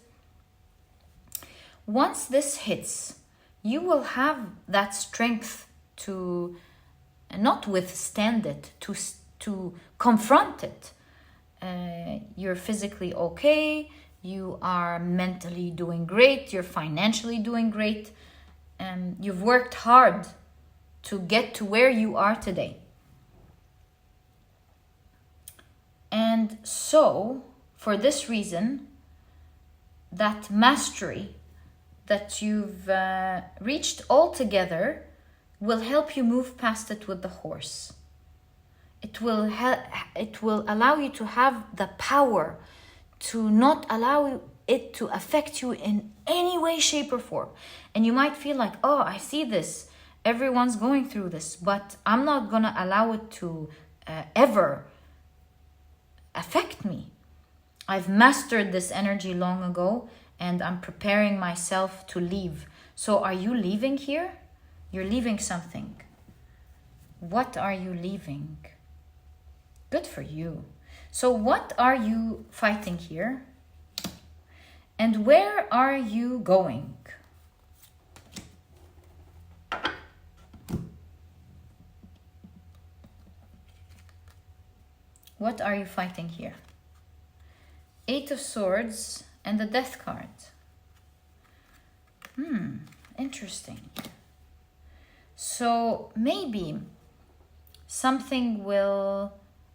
Once this hits, you will have that strength to not withstand it, to confront it. You're physically okay. You are mentally doing great. You're financially doing great. You've worked hard to get to where you are today. And so, for this reason, that mastery that you've reached altogether will help you move past it with the horse. It will allow you to have the power to not allow it to affect you in any way, shape, or form. And you might feel like, oh, I see this. Everyone's going through this, but I'm not going to allow it to ever affect me. I've mastered this energy long ago, and I'm preparing myself to leave. So are you leaving here? You're leaving something. What are you leaving? Good for you. So what are you fighting here? And where are you going? What are you fighting here? 8 of Swords and the Death card. Interesting. So maybe something will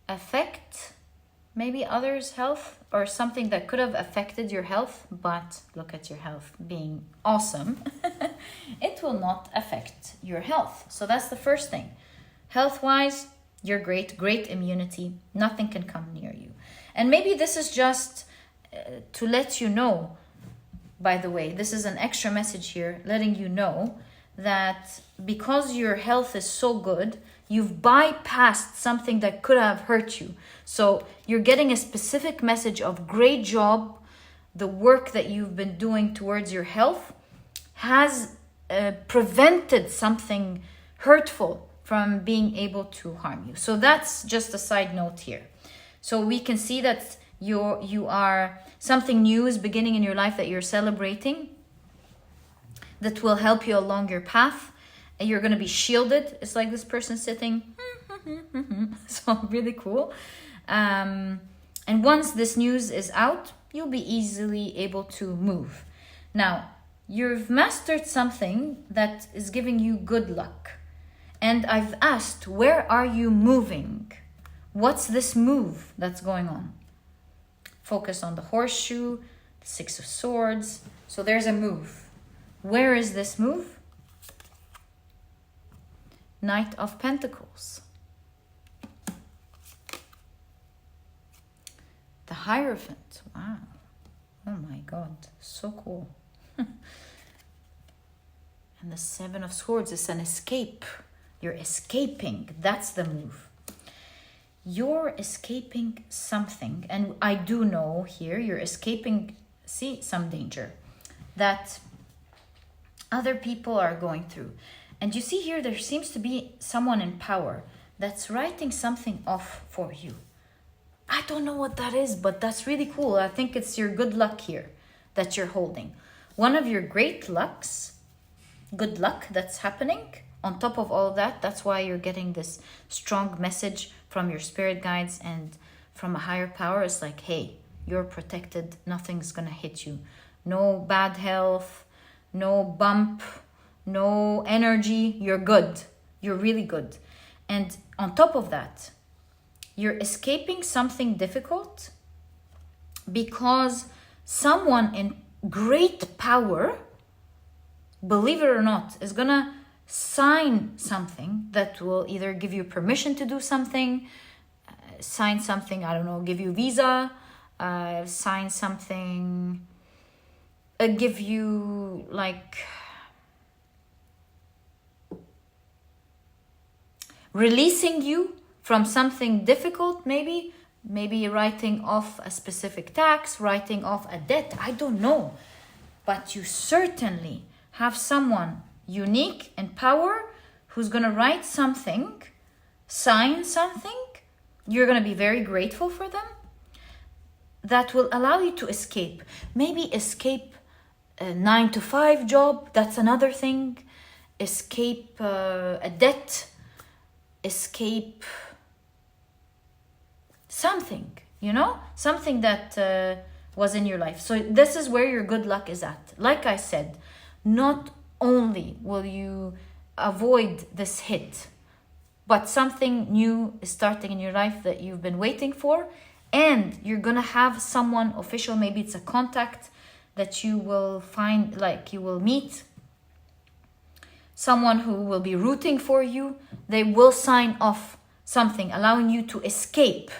affect maybe others' health, or something that could have affected your health, but look at your health being awesome. It will not affect your health. So that's the first thing. Health-wise, you're great immunity. Nothing can come near you. And maybe this is just to let you know, by the way, this is an extra message here, letting you know that because your health is so good, you've bypassed something that could have hurt you. So you're getting a specific message of great job. The work that you've been doing towards your health has prevented something hurtful from being able to harm you. So that's just a side note here. So we can see that you are, something new is beginning in your life that you're celebrating, that will help you along your path. And you're going to be shielded. It's like this person sitting. So really cool. And once this news is out, you'll be easily able to move. Now, you've mastered something that is giving you good luck. And I've asked, where are you moving? What's this move that's going on? Focus on the horseshoe, the 6 of Swords. So there's a move. Where is this move? Knight of Pentacles. The Hierophant. Wow. Oh my God. So cool. And the 7 of Swords is an escape. You're escaping. That's the move. you're escaping something. And I do know here you're escaping, some danger that other people are going through. And you see here, there seems to be someone in power that's writing something off for you. I don't know what that is, but that's really cool. I think it's your good luck here that you're holding. One of your great lucks, good luck that's happening. On top of all of that, that's why you're getting this strong message from your spirit guides and from a higher power. It's like, hey, you're protected. Nothing's going to hit you. No bad health, no bump, no energy. You're good. You're really good. And on top of that, you're escaping something difficult because someone in great power, believe it or not, is gonna sign something that will either give you permission to do something, sign something, I don't know, give you visa, sign something, give you like releasing you from something difficult, maybe writing off a specific tax, writing off a debt, I don't know. But you certainly have someone unique in power who's going to write something, sign something. You're going to be very grateful for them. That will allow you to escape. Maybe escape a 9-to-5 job. That's another thing. Escape a debt. Escape something, something that was in your life. So this is where your good luck is at. Like I said, not only will you avoid this hit, but something new is starting in your life that you've been waiting for, and you're gonna have someone official, maybe it's a contact that you will find, like you will meet, someone who will be rooting for you. They will sign off something, allowing you to escape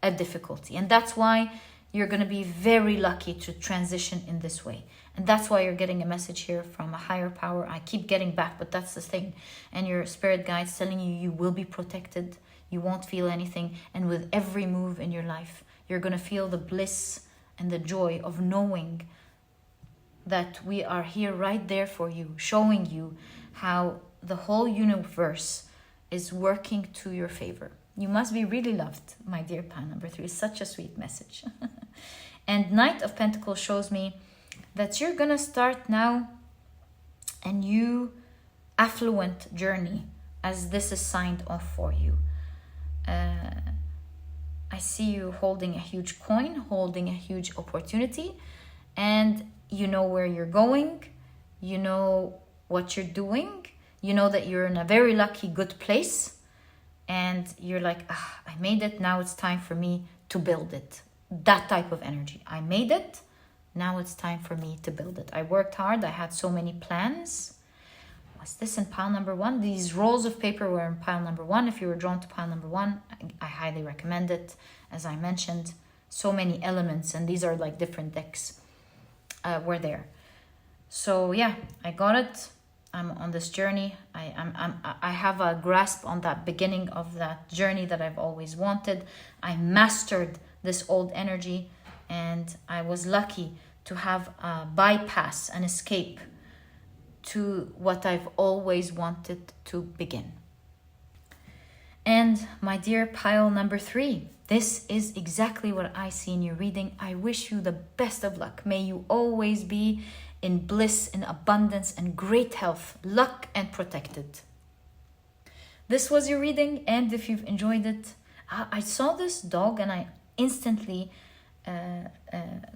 a difficulty. And that's why you're going to be very lucky to transition in this way. And that's why you're getting a message here from a higher power. I keep getting back, but that's the thing. And your spirit guides telling you, you will be protected. You won't feel anything. And with every move in your life, you're going to feel the bliss and the joy of knowing that we are here right there for you, showing you how the whole universe is working to your favor. You must be really loved, my dear pile number 3. It's such a sweet message. And Knight of Pentacles shows me that you're going to start now a new affluent journey as this is signed off for you. I see you holding a huge coin, holding a huge opportunity, and you know where you're going, you know what you're doing, you know that you're in a very lucky, good place, and you're like, I made it, now it's time for me to build it. That type of energy. I made it, now it's time for me to build it. I worked hard, I had so many plans. Was this in pile number 1? These rolls of paper were in pile number 1. If you were drawn to pile number 1, I highly recommend it. As I mentioned, so many elements, and these are like different decks were there. So yeah, I got it. I'm on this journey. I have a grasp on that beginning of that journey that I've always wanted. I mastered this old energy, and I was lucky to have a bypass, an escape to what I've always wanted to begin. And my dear pile number 3, this is exactly what I see in your reading. I wish you the best of luck. May you always be in bliss, in abundance, and great health, luck, and protected. This was your reading, and if you've enjoyed it, I saw this dog and I instantly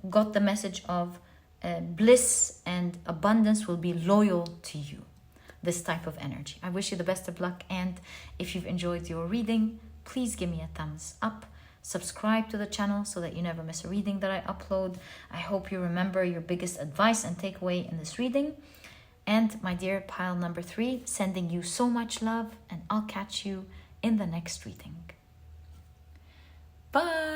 got the message of bliss and abundance will be loyal to you. This type of energy. I wish you the best of luck, and if you've enjoyed your reading, please give me a thumbs up. Subscribe to the channel so that you never miss a reading that I upload. I hope you remember your biggest advice and takeaway in this reading. And my dear pile number 3, sending you so much love, and I'll catch you in the next reading. Bye!